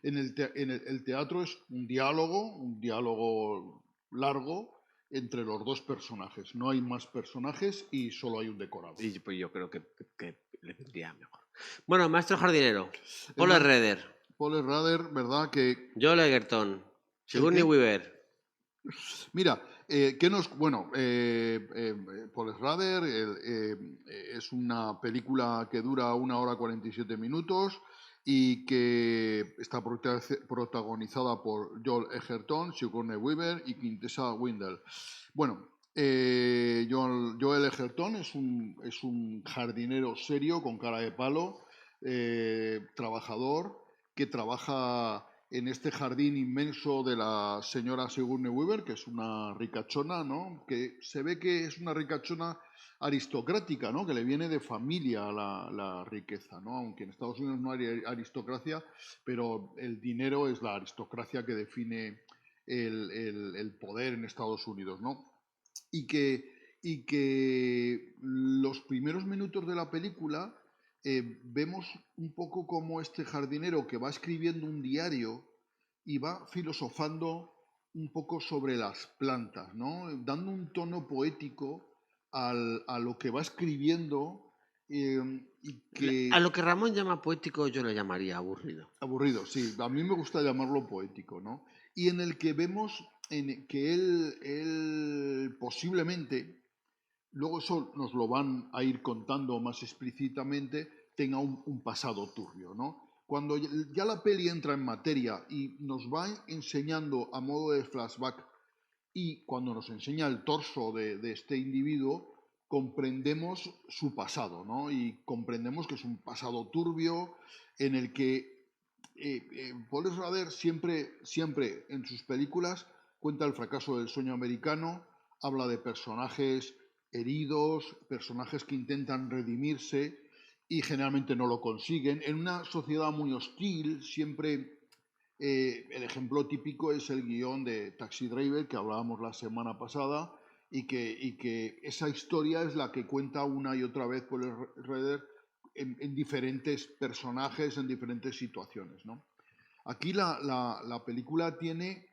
el teatro es un diálogo largo entre los dos personajes. No hay más personajes y solo hay un decorado. Y pues yo creo que le vendría mejor. Bueno, Maestro Jardinero, Paul El ma- Schrader, Paul Schrader, ¿verdad? Que Joel Egerton, Sigourney qué? Weaver. Mira, Paul Schrader es una película que dura 1 hora 47 minutos y que está protagonizada por Joel Egerton, Sigourney Weaver y Quintessa Windell. Bueno, Joel Egerton es un jardinero serio con cara de palo, trabajador, que trabaja en este jardín inmenso de la señora Sigourney Weaver, que es una ricachona, ¿no? Que se ve que es una ricachona aristocrática, ¿no? Que le viene de familia la riqueza, ¿no? Aunque en Estados Unidos no hay aristocracia, pero el dinero es la aristocracia que define el poder en Estados Unidos, ¿no? Y que los primeros minutos de la película vemos un poco como este jardinero que va escribiendo un diario y va filosofando un poco sobre las plantas, ¿no? Dando un tono poético a lo que va escribiendo y A lo que que Ramón llama poético yo le llamaría aburrido. aburrido, sí, a mí me gusta llamarlo poético, ¿no? Y en el que vemos en que él posiblemente, luego eso nos lo van a ir contando más explícitamente, tenga un pasado turbio, ¿no? Cuando ya la peli entra en materia y nos va enseñando a modo de flashback y cuando nos enseña el torso de este individuo, comprendemos su pasado, ¿no? Y comprendemos que es un pasado turbio en el que Paul Schrader siempre en sus películas cuenta el fracaso del sueño americano, habla de personajes heridos, personajes que intentan redimirse y generalmente no lo consiguen. En una sociedad muy hostil, siempre el ejemplo típico es el guión de Taxi Driver que hablábamos la semana pasada y que esa historia es la que cuenta una y otra vez Paul Schrader en diferentes personajes, en diferentes situaciones, ¿no? Aquí la película tiene,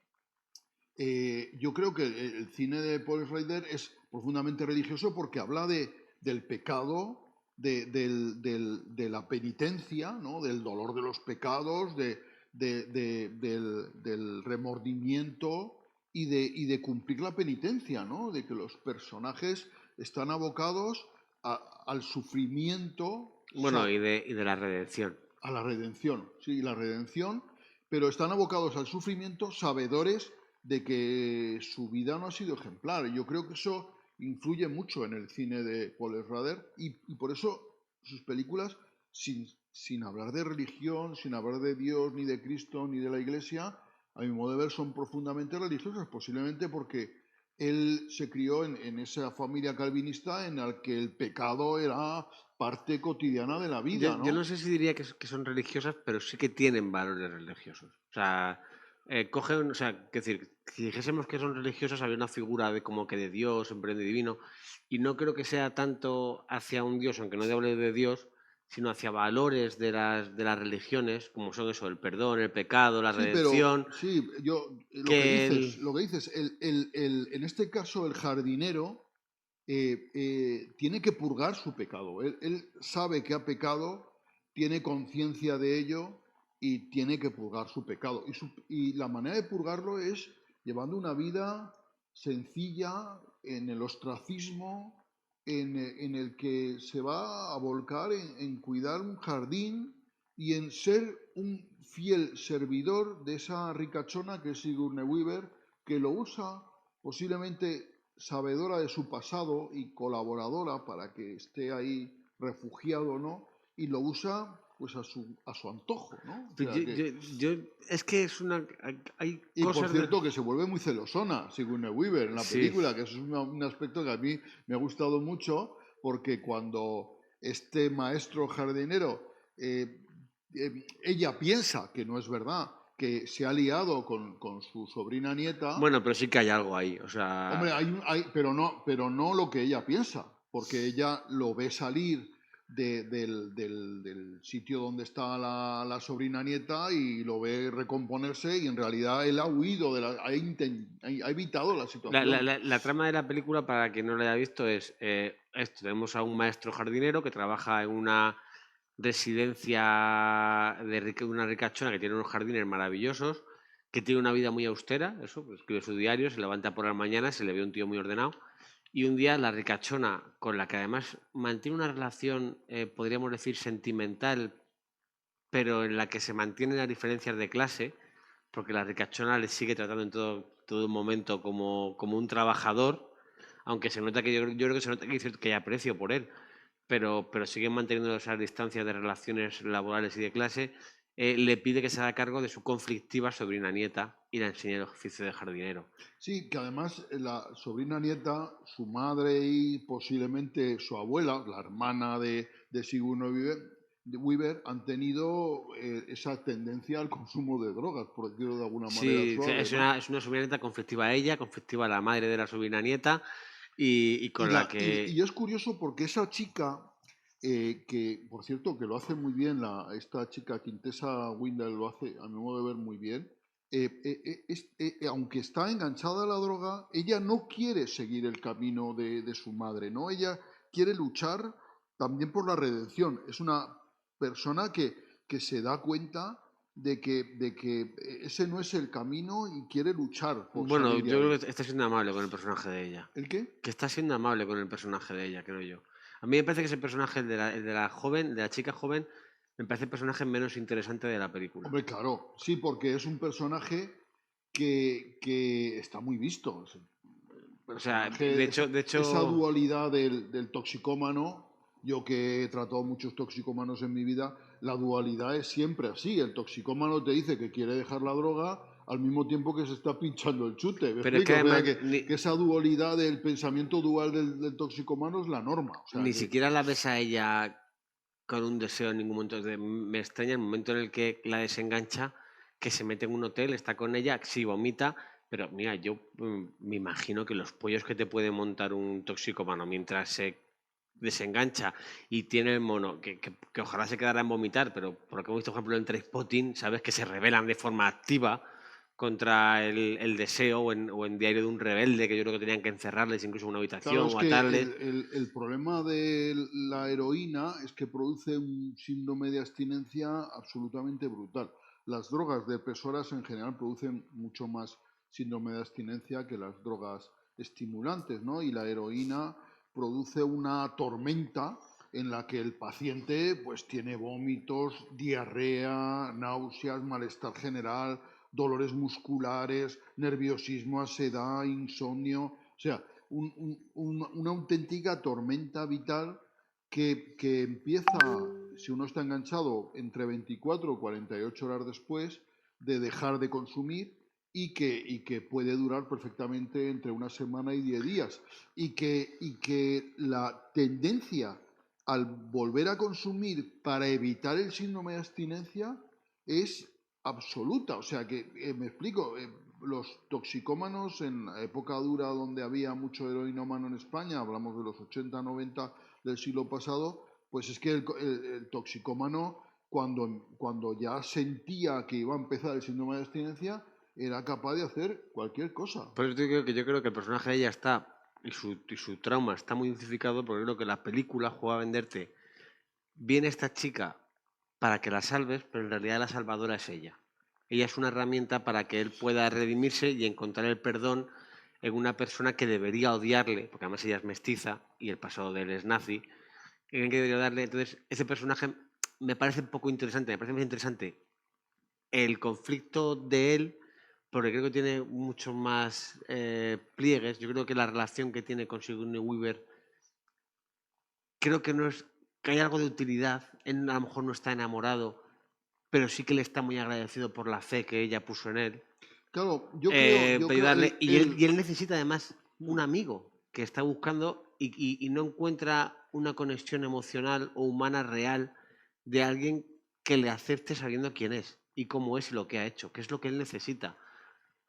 yo creo que el cine de Paul Schrader es profundamente religioso porque habla del pecado, de la penitencia, ¿no? Del dolor de los pecados, del remordimiento y de cumplir la penitencia, ¿no? De que los personajes están abocados al sufrimiento, Bueno, y de la redención. a la redención, sí, la redención, pero están abocados al sufrimiento sabedores de que su vida no ha sido ejemplar. Yo creo que eso influye mucho en el cine de Paul Schrader y por eso sus películas, sin hablar de religión, sin hablar de Dios, ni de Cristo, ni de la Iglesia, a mi modo de ver son profundamente religiosas, posiblemente porque él se crió en esa familia calvinista en la que el pecado era parte cotidiana de la vida, Yo no ¿no? sé si diría que son religiosas, pero sí que tienen valores religiosos. O sea, cogen, o sea, que decir, si dijésemos que son religiosas, habría una figura de como que de Dios, siempre de divino, y no creo que sea tanto hacia un Dios, aunque no hable de Dios, sino hacia valores de las religiones, como son eso, el perdón, el pecado, la Sí, pero redención, sí, yo que el... lo que dices, en este caso el jardinero tiene que purgar su pecado. Él sabe que ha pecado, tiene conciencia de ello y tiene que purgar su pecado. Y la manera de purgarlo es llevando una vida sencilla en el ostracismo, en el que se va a volcar en cuidar un jardín y en ser un fiel servidor de esa ricachona que es Sigourney Weaver, que lo usa posiblemente sabedora de su pasado y colaboradora para que esté ahí refugiado, ¿no? Y lo usa pues a su antojo, ¿no? O sea que, Es que es una... Hay y por cosas de... cierto que se vuelve muy celosona Sigourney Weaver en la Sí. película, que eso es un aspecto que a mí me ha gustado mucho, porque cuando este maestro jardinero, ella piensa que no es verdad, que se ha liado con su sobrina nieta. Bueno, pero sí que hay algo ahí, o sea... Hombre, pero no lo que ella piensa, porque ella lo ve salir del sitio donde está la sobrina nieta y lo ve recomponerse y en realidad él ha huido, ha evitado la situación. La trama de la película, para quien no la haya visto, es esto. Tenemos a un maestro jardinero que trabaja en una residencia de una ricachona que tiene unos jardines maravillosos, que tiene una vida muy austera, eso, pues, escribe su diario, se levanta por las mañanas, se le ve un tío muy ordenado, y un día la ricachona, con la que además mantiene una relación, podríamos decir, sentimental, pero en la que se mantienen las diferencias de clase, porque la ricachona le sigue tratando en todo momento como un trabajador, aunque se nota que yo creo que se nota que hay aprecio por él, pero siguen manteniendo esas distancias de relaciones laborales y de clase. Le pide que se haga cargo de su conflictiva sobrina nieta y la enseñe el oficio de jardinero. Sí, que además la sobrina nieta, su madre y posiblemente su abuela, la hermana de Sigourney Weaver, han tenido esa tendencia al consumo de drogas, por decirlo de alguna manera Sí, suave, ¿no? es una sobrina nieta conflictiva a ella, conflictiva a la madre de la sobrina nieta y con la Y que... es curioso porque esa chica, que por cierto que lo hace muy bien, esta chica Quintessa Windell lo hace a mi modo de ver muy bien, aunque está enganchada a la droga, ella no quiere seguir el camino de su madre, ¿no? Ella quiere luchar también por la redención. Es una persona que se da cuenta de que ese no es el camino y quiere luchar por Bueno, salir de yo creo ahí. que está siendo amable con el personaje de ella. ¿El qué? Que está siendo amable con el personaje de ella, creo yo. A mí me parece que ese personaje, el de la joven, de la chica joven, me parece el personaje menos interesante de la película. Hombre, claro, sí, porque es un personaje que está muy visto. Es un O sea, personaje, de esa hecho, dualidad del toxicómano, yo que he tratado muchos toxicómanos en mi vida, la dualidad es siempre así. El toxicómano te dice que quiere dejar la droga al mismo tiempo que se está pinchando el chute. ¿Me pero es que explico? O sea, además que esa dualidad del pensamiento dual del toxicómano es la norma. O sea, ni que, siquiera la ves a ella con un deseo en ningún momento. Me extraña el momento en el que la desengancha, que se mete en un hotel, está con ella, sí vomita, pero mira, yo me imagino que los pollos que te puede montar un toxicómano mientras se desengancha y tiene el mono, que ojalá se quedara en vomitar, pero por lo que hemos visto, por ejemplo, en Trainspotting, sabes que se rebelan de forma activa contra el deseo o en Diario de un rebelde, que yo creo que tenían que encerrarles incluso en una claro, habitación es o que atarles. el problema de la heroína es que produce un síndrome de abstinencia absolutamente brutal. Las drogas depresoras en general producen mucho más síndrome de abstinencia que las drogas estimulantes, ¿no? Y la heroína produce una tormenta en la que el paciente pues tiene vómitos, diarrea, náuseas, malestar general, dolores musculares, nerviosismo, ansiedad, insomnio, o sea, una auténtica tormenta vital que empieza, si uno está enganchado, entre 24 o 48 horas después de dejar de consumir y que puede durar perfectamente entre una semana y 10 días. Y que la tendencia al volver a consumir para evitar el síndrome de abstinencia es absoluta. O sea que, me explico, los toxicómanos en la época dura donde había mucho heroinómano en España, hablamos de los 80, 90 del siglo pasado, pues es que el toxicómano, cuando ya sentía que iba a empezar el síndrome de abstinencia, era capaz de hacer cualquier cosa. Por eso te digo que yo creo que el personaje de ella está, y su trauma está muy identificado, porque creo que la película juega a venderte, viene esta chica para que la salves, pero en realidad la salvadora es ella. Ella es una herramienta para que él pueda redimirse y encontrar el perdón en una persona que debería odiarle, porque además ella es mestiza y el pasado de él es nazi, que debería odiarle. Entonces, ese personaje me parece un poco interesante, me parece más interesante el conflicto de él, porque creo que tiene muchos más pliegues. Yo creo que la relación que tiene con Sigourney Weaver, creo que no es que hay algo de utilidad. Él a lo mejor no está enamorado, pero sí que le está muy agradecido por la fe que ella puso en él. Claro, yo De creo ayudarle. Y él necesita además un amigo que está buscando y no encuentra una conexión emocional o humana real de alguien que le acepte sabiendo quién es y cómo es y lo que ha hecho, que es lo que él necesita.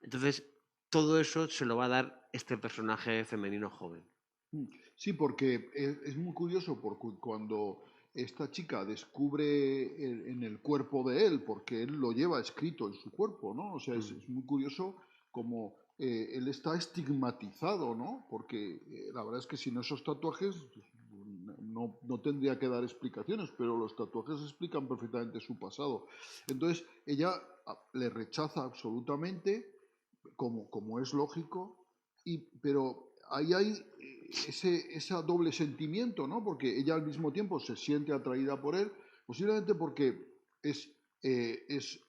Entonces, todo eso se lo va a dar este personaje femenino joven. Sí, porque es muy curioso porque cuando esta chica descubre en el cuerpo de él, porque él lo lleva escrito en su cuerpo, ¿no? O sea, es muy curioso como él está estigmatizado, ¿no? Porque la verdad es que sin esos tatuajes pues, no tendría que dar explicaciones, pero los tatuajes explican perfectamente su pasado. Entonces, ella le rechaza absolutamente, como es lógico, pero ahí hay ese doble sentimiento, ¿no? Porque ella al mismo tiempo se siente atraída por él, posiblemente porque es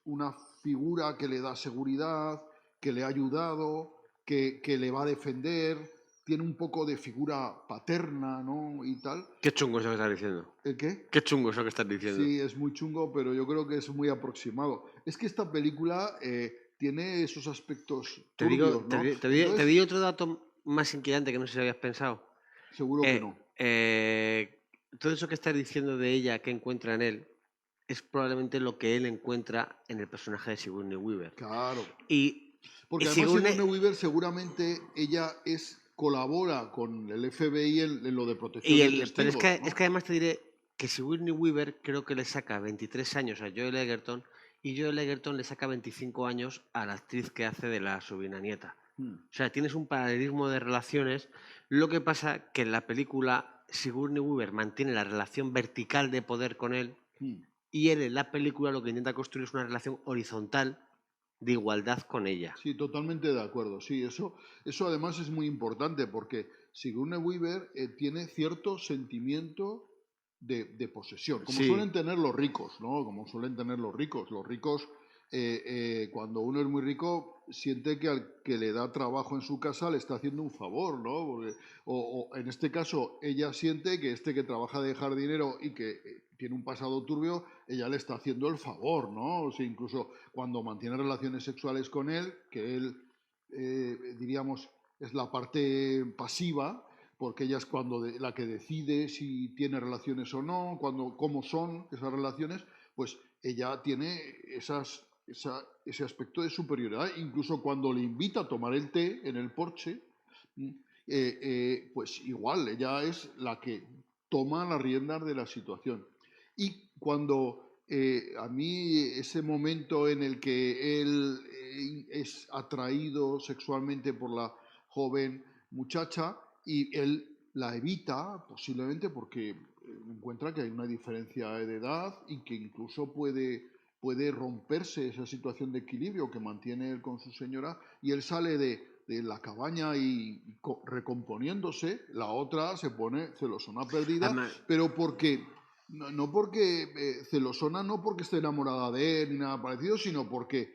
una figura que le da seguridad, que le ha ayudado, que le va a defender, tiene un poco de figura paterna, ¿no? Y tal. Qué chungo eso que estás diciendo. ¿El qué? Qué chungo eso que estás diciendo. Sí, es muy chungo, pero yo creo que es muy aproximado. Es que esta película tiene esos aspectos Te digo, turbios, ¿no? te Entonces, di otro dato más inquietante que no sé si habías pensado. seguro que no. Todo eso que estás diciendo de ella que encuentra en él es probablemente lo que él encuentra en el personaje de Sigourney Weaver. Claro. Y Porque además Sigourney Weaver seguramente ella colabora con el FBI en lo de protección de testigos. Pero ¿no? es que además te diré que Sigourney Weaver creo que le saca 23 años a Joel Egerton y Joel Egerton le saca 25 años a la actriz que hace de la sobrina nieta. O sea, tienes un paralelismo de relaciones. Lo que pasa que en la película Sigourney Weaver mantiene la relación vertical de poder con él y él en la película lo que intenta construir es una relación horizontal de igualdad con ella. Sí, totalmente de acuerdo. Sí, eso además es muy importante porque Sigourney Weaver tiene cierto sentimiento de posesión, como Sí. suelen tener los ricos, ¿no? Como suelen tener los ricos. Los ricos, cuando uno es muy rico, siente que al que le da trabajo en su casa le está haciendo un favor, ¿no? O en este caso, ella siente que este que trabaja de jardinero y que tiene un pasado turbio, ella le está haciendo el favor, ¿no? O sea, incluso cuando mantiene relaciones sexuales con él, que él, diríamos, es la parte pasiva, porque ella es la que decide si tiene relaciones o no, cómo son esas relaciones, pues ella tiene ese aspecto de superioridad, incluso cuando le invita a tomar el té en el porche, pues igual, ella es la que toma las riendas de la situación. Y cuando a mí ese momento en el que él es atraído sexualmente por la joven muchacha y él la evita, posiblemente porque encuentra que hay una diferencia de edad y que incluso puede romperse esa situación de equilibrio que mantiene él con su señora, y él sale de la cabaña y recomponiéndose, la otra se pone celosona perdida, pero porque... No porque celosona, no porque esté enamorada de él ni nada parecido, sino porque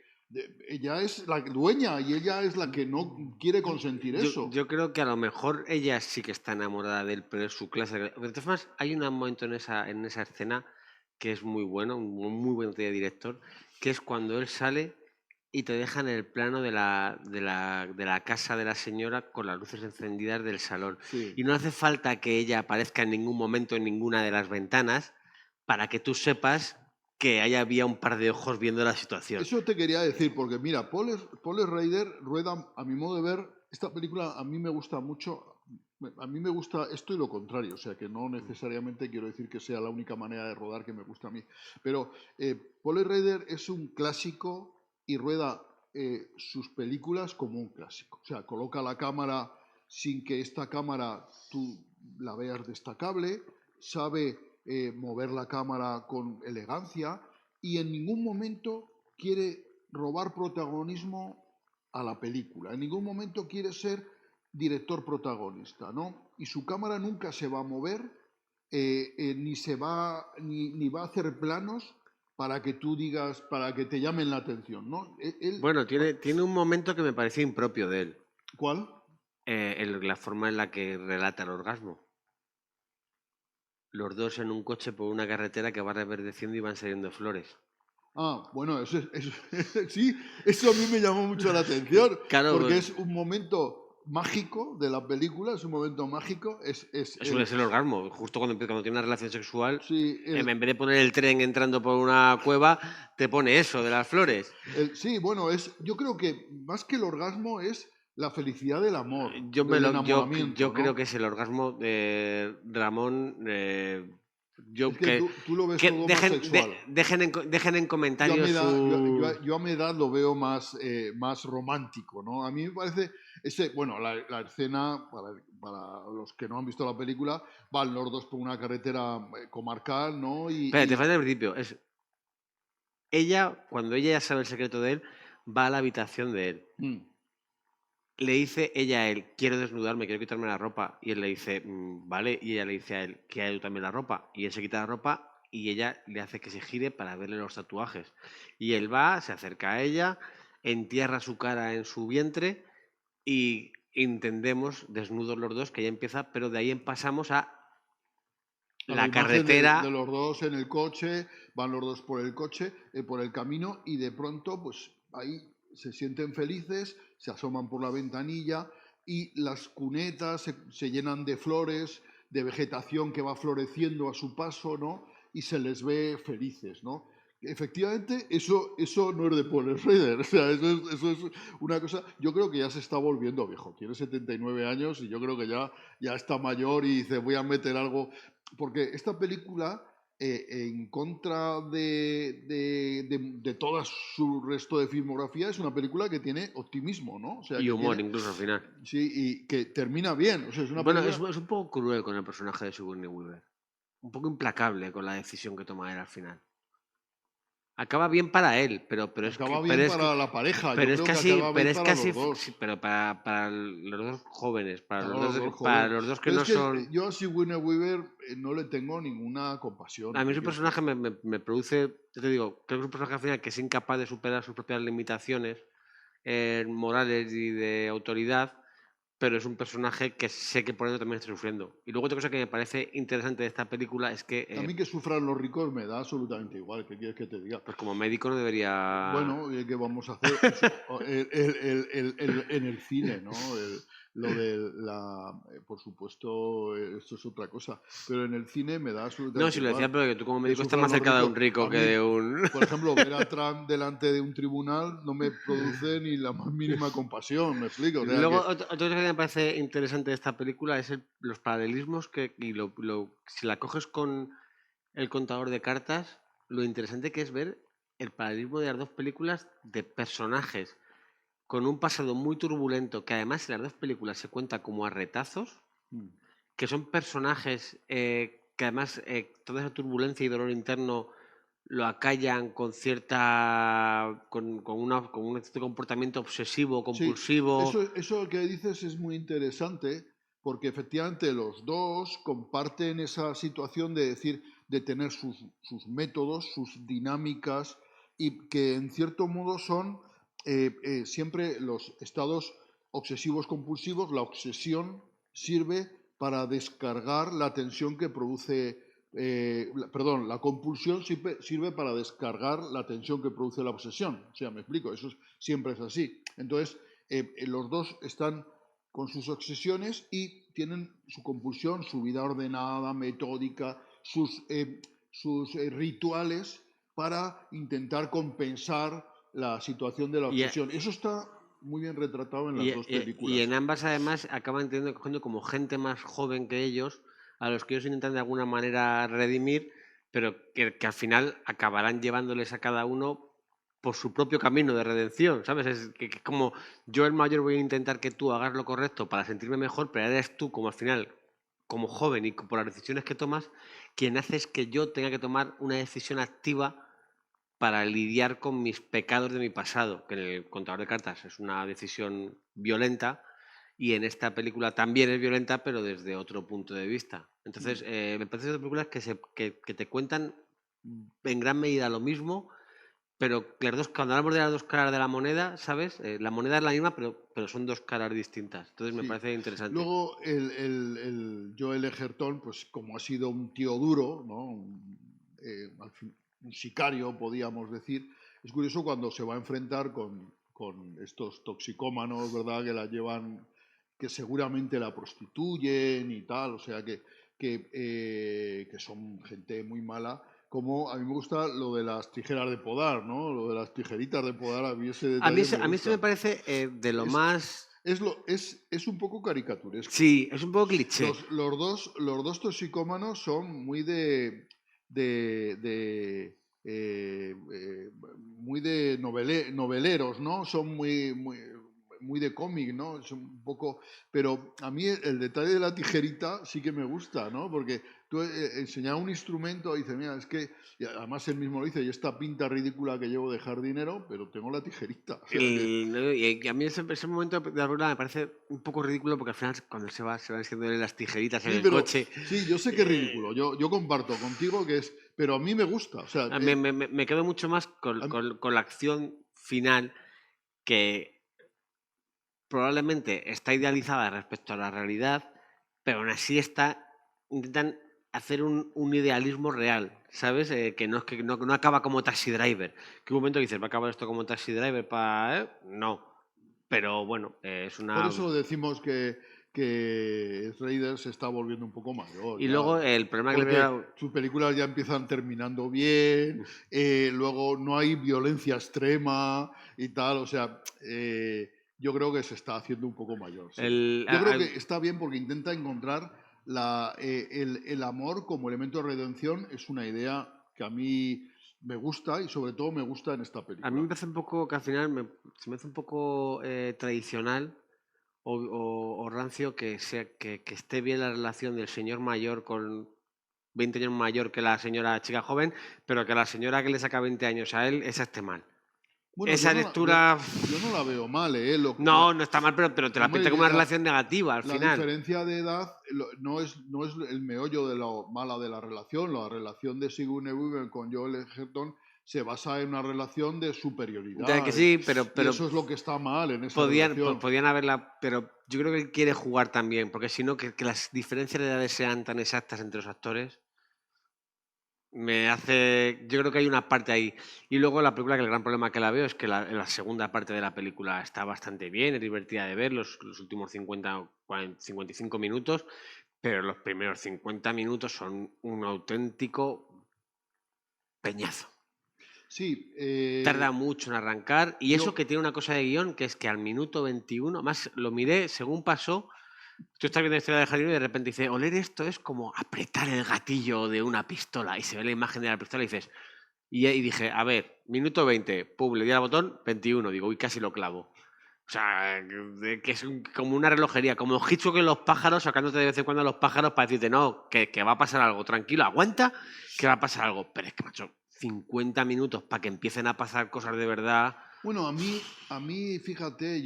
ella es la dueña y ella es la que no quiere consentir eso. Yo creo que a lo mejor ella sí que está enamorada de él, pero es su clase. De todas formas, hay un momento en esa escena que es muy bueno, un muy buen director, que es cuando él sale y te deja en el plano de la casa de la señora con las luces encendidas del salón. Sí. Y no hace falta que ella aparezca en ningún momento en ninguna de las ventanas para que tú sepas que ahí había un par de ojos viendo la situación. Eso te quería decir, porque mira, Paul Schrader rueda, a mi modo de ver, esta película a mí me gusta mucho. A mí me gusta esto y lo contrario, o sea que no necesariamente quiero decir que sea la única manera de rodar que me gusta a mí. Pero Paul Schrader es un clásico y rueda sus películas como un clásico. O sea, coloca la cámara sin que esta cámara tú la veas destacable, sabe mover la cámara con elegancia y en ningún momento quiere robar protagonismo a la película. En ningún momento quiere ser director protagonista, ¿no? Y su cámara nunca se va a mover, ni va a hacer planos para que tú digas, para que te llamen la atención, ¿no? Bueno, tiene un momento que me parece impropio de él. ¿Cuál? La forma en la que relata el orgasmo. Los dos en un coche por una carretera que va reverdeciendo y van saliendo flores. Ah, bueno, sí, eso a mí me llamó mucho la atención, Claro, porque pues, es un momento mágico de la película, es un momento mágico, suele ser el orgasmo. Justo cuando tiene una relación sexual, sí, en vez de poner el tren entrando por una cueva, te pone eso de las flores. sí, bueno, yo creo que más que el orgasmo es la felicidad del amor, Yo, del enamoramiento, yo creo ¿no? que es el orgasmo de Ramón. Es que tú lo ves todo más sexual. Dejen en Yo a mi comentarios edad, su... yo a mi edad lo veo más romántico, ¿no? A mí me parece, bueno, la escena, para los que no han visto la película, van los dos por una carretera comarcal, ¿no? Espera, te falta el principio. Cuando ella ya sabe el secreto de él, va a la habitación de él. Mm. Le dice ella a él, quiero desnudarme, quiero quitarme la ropa. Y él le dice, vale. Y ella le dice a él, quiero también la ropa. Y él se quita la ropa y ella le hace que se gire para verle los tatuajes. Y él va, se acerca a ella, entierra su cara en su vientre y entendemos, desnudos los dos, que ya empieza, pero de ahí pasamos a A la la imagen carretera. de los dos en el coche, van los dos por el coche, por el camino, y de pronto, pues ahí se sienten felices, se asoman por la ventanilla y las cunetas se llenan de flores, de vegetación que va floreciendo a su paso, ¿no? Y se les ve felices, ¿no? Efectivamente, eso no es de Paul Schrader, o sea, eso es una cosa, yo creo que ya se está volviendo viejo, tiene 79 años y yo creo que ya está mayor y dice, voy a meter algo, porque esta película, en contra de todo su resto de filmografía, es una película que tiene optimismo, ¿no? O sea, Y que humor tiene, incluso al final. sí, y que termina bien, o sea, es una Bueno, película... es un poco cruel con el personaje de Sigourney Weaver. Un poco implacable con la decisión que toma él al final. Acaba bien para él, Acaba bien para la pareja, yo creo que acaba bien para los dos. sí, pero para los dos jóvenes, Para los dos para jóvenes. los dos que Pero no es que son... yo a Sigourney Weaver no le tengo ninguna A compasión. mí ¿Qué su quieres personaje que- me produce, yo te digo, creo que es un personaje al final que es incapaz de superar sus propias limitaciones morales y de autoridad, pero es un personaje que sé que por dentro también está sufriendo. Y luego otra cosa que me parece interesante de esta película es que, A mí que sufran los ricos me da absolutamente igual. ¿Qué quieres que te diga? pues como médico no debería... Bueno, ¿qué vamos a hacer? En el cine, ¿no? Lo de por supuesto, esto es otra cosa, pero en el cine me da No, absolutamente si lo decía, igual pero que tú como que médico estás sufran más los cerca de ricos. un rico A que mí, de un... por ejemplo, ver a Trump delante de un tribunal no me produce ni la más mínima compasión, ¿me explico? O sea Luego, que, otra cosa que me parece interesante de esta película es los paralelismos si la coges con El contador de cartas, lo interesante que es ver el paralelismo de las dos películas de personajes con un pasado muy turbulento, que además en las dos películas se cuenta como a retazos, que son personajes que además toda esa turbulencia y dolor interno lo acallan con con un cierto comportamiento obsesivo, sí, compulsivo. eso que dices es muy interesante porque efectivamente los dos comparten esa situación de decir, de tener sus métodos, sus dinámicas y que en cierto modo son siempre los estados obsesivos compulsivos, la obsesión sirve para descargar la tensión que produce, perdón, la compulsión sirve para descargar la tensión que produce la obsesión. O sea, me explico, siempre es así. Entonces, los dos están con sus obsesiones y tienen su compulsión, su vida ordenada, metódica, sus rituales para intentar compensar la situación de la Y, obsesión. Eso está muy bien retratado en las dos y películas. en ambas además acaban cogiendo como gente más joven que ellos, a los que ellos intentan de alguna manera redimir, pero que al final acabarán llevándoles a cada uno por su propio camino de redención, ¿sabes? Es que como yo el mayor voy a intentar que tú hagas lo correcto para sentirme mejor, pero eres tú como al final, como joven y por las decisiones que tomas, quien haces que yo tenga que tomar una decisión activa para lidiar con mis pecados de mi pasado, que en el contador de cartas es una decisión violenta y en esta película también es violenta, pero desde otro punto de vista. Entonces, me parecen dos películas que te cuentan en gran medida lo mismo, pero cuando hablamos de las dos caras de la moneda, ¿sabes? La moneda es la misma, pero son dos caras distintas. Entonces me Sí. parece interesante. Luego el Joel Edgerton, pues como ha sido un tío duro, ¿no? Un sicario, podríamos decir, es curioso cuando se va a enfrentar con estos toxicómanos, ¿verdad? Que la llevan, que seguramente la prostituyen y tal, o sea que son gente muy mala. Como a mí me gusta lo de las tijeras de podar, ¿no? Lo de las tijeritas de podar, a mí ese detalle A mí me eso me gusta. parece de lo Es, más... es un poco caricaturesco. Sí, es un poco cliché. Los dos toxicómanos son muy muy de noveleros, ¿no? Son muy de cómic, ¿no? Es un poco, pero a mí el detalle de la tijerita sí que me gusta, ¿no? Porque tú enseñar un instrumento y dices, mira, es que, y además él mismo lo dice, yo esta pinta ridícula que llevo de jardinero, pero tengo la tijerita. O sea que, Y a mí ese momento de la película me parece un poco ridículo porque al final cuando se van haciendo las tijeritas en sí, el pero coche. sí, yo sé que es ridículo. Yo comparto contigo que es, pero a mí me gusta. O sea, Me quedo mucho más a mí- con la acción final que probablemente está idealizada respecto a la realidad, pero aún así intentan hacer un idealismo real, ¿sabes? Que no acaba como Taxi Driver. Que un momento dices, ¿va a acabar esto como Taxi Driver para...? No. Pero bueno, es por una... eso decimos que Raiders se está volviendo un poco mayor Y ya. luego el problema que le Porque veo... sus películas ya empiezan terminando bien, luego no hay violencia extrema y tal. O sea, yo creo que se está haciendo un poco mayor. Sí. El, Yo creo que está bien porque intenta encontrar el amor como elemento de redención. Es una idea que a mí me gusta y sobre todo me gusta en esta a mí película. me parece un poco que al final se me hace un poco tradicional o rancio que esté bien la relación del señor mayor con 20 años mayor que la señora chica joven, pero que la señora que le saca 20 años a él, esa esté mal. Bueno, Esa lectura... yo no la veo mal, ¿eh? No está mal, pero te la pinta Hombre, como una relación negativa al la final. diferencia de edad no es el meollo de lo mala de la relación. La relación de Sigourney Weaver con Joel Edgerton se basa en una relación de Ya que superioridad. sí, Y eso es lo que está mal en esa relación. podían haberla, pero yo creo que él quiere jugar también, porque si no, que las diferencias de edades sean tan exactas entre los actores, yo creo que hay una parte ahí. Y luego la película, que el gran problema que la veo es que la segunda parte de la película está bastante bien, es divertida de ver, los últimos 55 minutos, pero los primeros 50 minutos son un auténtico peñazo. Sí, Tarda mucho en arrancar y eso yo, que tiene una cosa de guión que es que al minuto 21, más lo miré según pasó, tú estás viendo la historia de jardinero y de repente dice, oler esto es como apretar el gatillo de una pistola y se ve la imagen de la pistola y dices, y ahí dije, a ver, minuto 20, pum, le di al botón, 21, digo, uy, casi lo clavo. O sea, que es como una relojería, como Hitchcock en los pájaros, sacándote de vez en cuando a los pájaros para decirte, no, que va a pasar algo, tranquilo, aguanta, que va a pasar algo. Pero es que, macho, 50 minutos para que empiecen a pasar cosas de verdad. bueno, a mí, fíjate,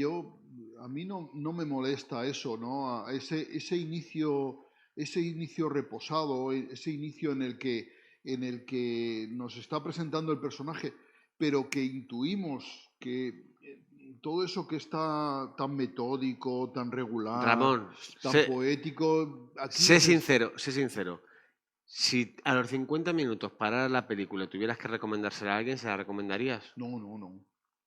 a mí no me molesta eso, ¿no? Ese inicio reposado, ese inicio en el que nos está presentando el personaje, pero que intuimos que todo eso que está tan metódico, tan regular, Ramón, tan poético, aquí sé dices, sincero, sé sincero. Si a los 50 minutos parara la película y tuvieras que recomendársela a alguien, ¿se la recomendarías? no,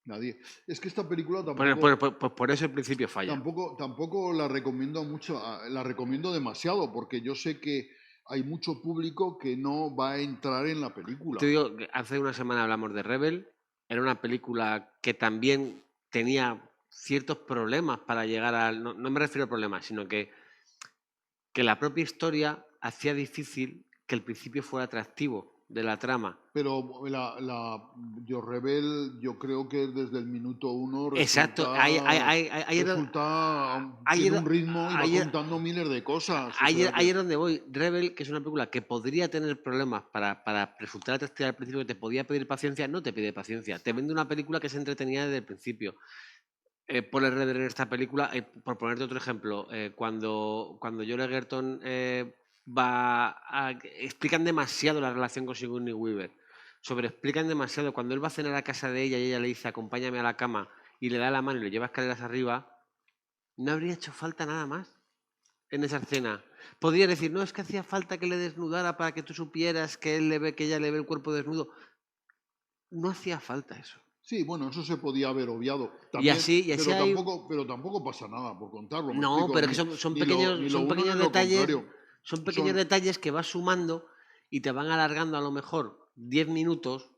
nadie. Es que esta película Pues por eso el principio falla. tampoco la recomiendo mucho, la recomiendo demasiado, porque yo sé que hay mucho público que no va a entrar en la Te película. digo, que hace una semana hablamos de Rebel. Era una película que también tenía ciertos problemas para llegar al... No, no me refiero a problemas, sino que la propia historia hacía difícil que el principio fuera atractivo de la trama. Pero Yo Rebel, yo creo que desde el minuto uno Exacto, tiene ayer, un ritmo y va ayer, contando miles de cosas. O ayer, sea que, ayer donde voy, Rebel, que es una película que podría tener problemas para resultar atractiva al principio, que te podía pedir paciencia, no te pide paciencia, te vende una película que es entretenida desde el principio. Paul Schrader en esta película, por ponerte otro ejemplo, cuando Joel Egerton explican demasiado la relación con Sigourney Weaver, sobreexplican demasiado. Cuando él va a cenar a casa de ella y ella le dice acompáñame a la cama y le da la mano y le lleva escaleras arriba, no habría hecho falta nada más en esa escena. Podría decir, no, es que hacía falta que le desnudara para que tú supieras que ella le ve el cuerpo desnudo. No hacía falta eso. Sí, bueno, eso se podía haber obviado Y también, así pero tampoco pasa nada por contarlo. ¿Me No, explico? pero es que son Ni lo uno pequeños ni lo detalles, contrario. son pequeños detalles que vas sumando y te van alargando a lo mejor 10 minutos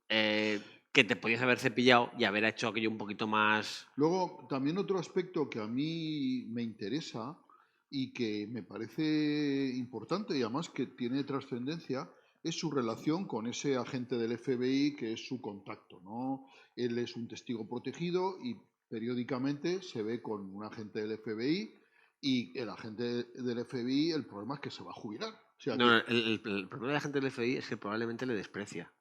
que te podías haber cepillado y haber hecho aquello un poquito más. Luego, también otro aspecto que a mí me interesa y que me parece importante y además que tiene trascendencia es su relación con ese agente del FBI que es su contacto, ¿no? Él es un testigo protegido y periódicamente se ve con un agente del FBI y el agente del FBI, el problema es que se va a jubilar. O sea No, que, el problema de la gente del FBI es que probablemente le desprecia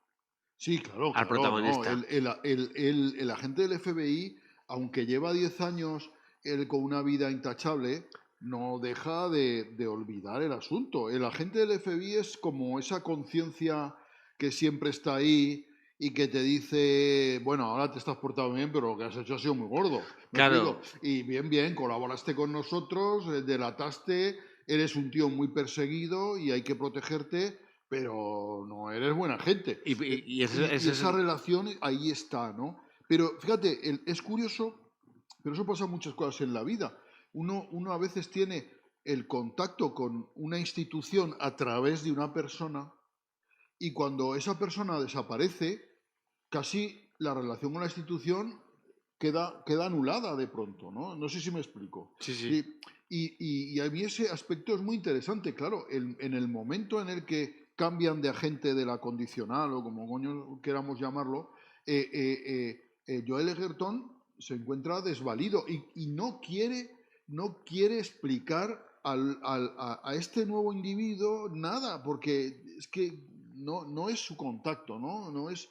sí, claro, al claro, no. protagonista. El agente del FBI, aunque lleva 10 años él con una vida intachable, no deja de olvidar el asunto. El agente del FBI es como esa conciencia que siempre está ahí y que te dice, bueno, ahora te estás portando bien, pero lo que has hecho ha sido muy gordo. ¿Me Claro. explico? Y bien, colaboraste con nosotros, delataste, eres un tío muy perseguido y hay que protegerte, pero no eres buena gente. Y Y esa relación ahí está, ¿no? Pero fíjate, es curioso, pero eso pasa en muchas cosas en la vida. Uno a veces tiene el contacto con una institución a través de una persona y cuando esa persona desaparece, casi la relación con la institución queda anulada de pronto, ¿no? No sé si me explico. Sí, sí. Y a mí ese aspecto es muy interesante, claro, en el momento en el que cambian de agente de la condicional o como coño queramos llamarlo, Joel Egerton se encuentra desvalido y no quiere explicar a este nuevo individuo nada, porque es que no es su contacto, ¿no? No es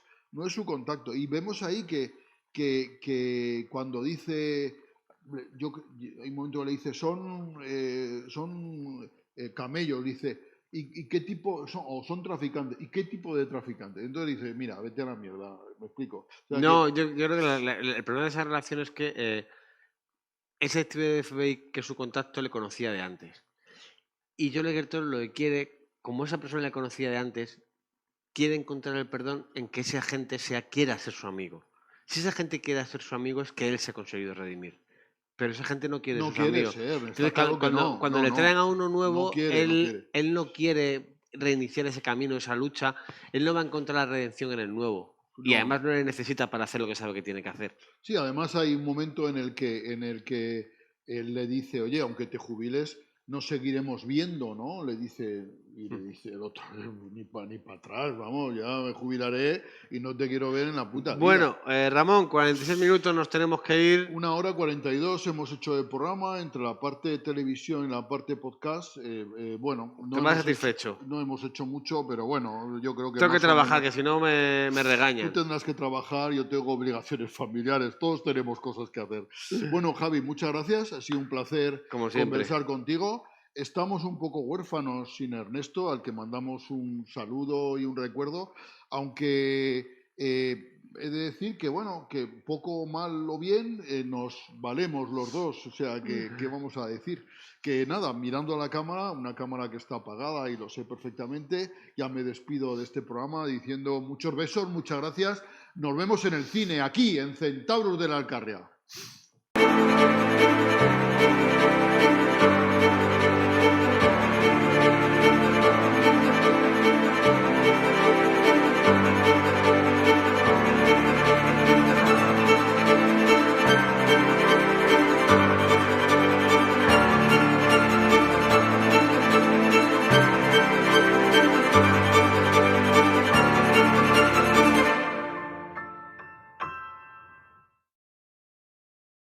su contacto. Y vemos ahí que cuando dice, hay un momento que le dice, son camellos, dice, ¿y qué tipo son? O son traficantes, ¿y qué tipo de traficantes? Entonces dice, mira, vete a la mierda, me explico. O sea No, yo creo que el problema de esa relación es que ese detective de FBI que su contacto le conocía de antes. Y Joel Egerton lo que quiere, como esa persona le conocía de antes, quiere encontrar el perdón en que ese agente quiera ser su amigo. Si esa gente quiere ser su amigo es que él se ha conseguido redimir. Pero esa gente no quiere no sus quiere amigos. ser, está Entonces, claro que no. cuando No, le no. traen a uno nuevo, No quiere. él no quiere reiniciar ese camino, esa lucha. Él no va a encontrar la redención en el nuevo. Y No. además no le necesita para hacer lo que sabe que tiene que hacer. Sí, además hay un momento en el que él le dice, oye, aunque te jubiles, nos seguiremos viendo, ¿no? Le dice el otro, ni para atrás, vamos, ya me jubilaré y no te quiero ver en la puta vida. Bueno, Ramón, 46 minutos, nos tenemos que ir. 1 hora 42 hemos hecho el programa entre la parte de televisión y la parte podcast. Bueno, ¿Te vas satisfecho? No hemos hecho mucho, pero bueno, yo creo que... Tengo que trabajar, que si no me regañan. Tú tendrás que trabajar, yo tengo obligaciones familiares, todos tenemos cosas que hacer. Bueno, Javi, muchas gracias, ha sido un placer conversar contigo. Estamos un poco huérfanos sin Ernesto, al que mandamos un saludo y un recuerdo, aunque he de decir que, bueno, que poco mal o bien nos valemos los dos, o sea, que ¿qué vamos a decir? Que nada, mirando a la cámara, una cámara que está apagada y lo sé perfectamente, ya me despido de este programa diciendo muchos besos, muchas gracias, nos vemos en el cine, aquí, en Centauros de la Alcarria.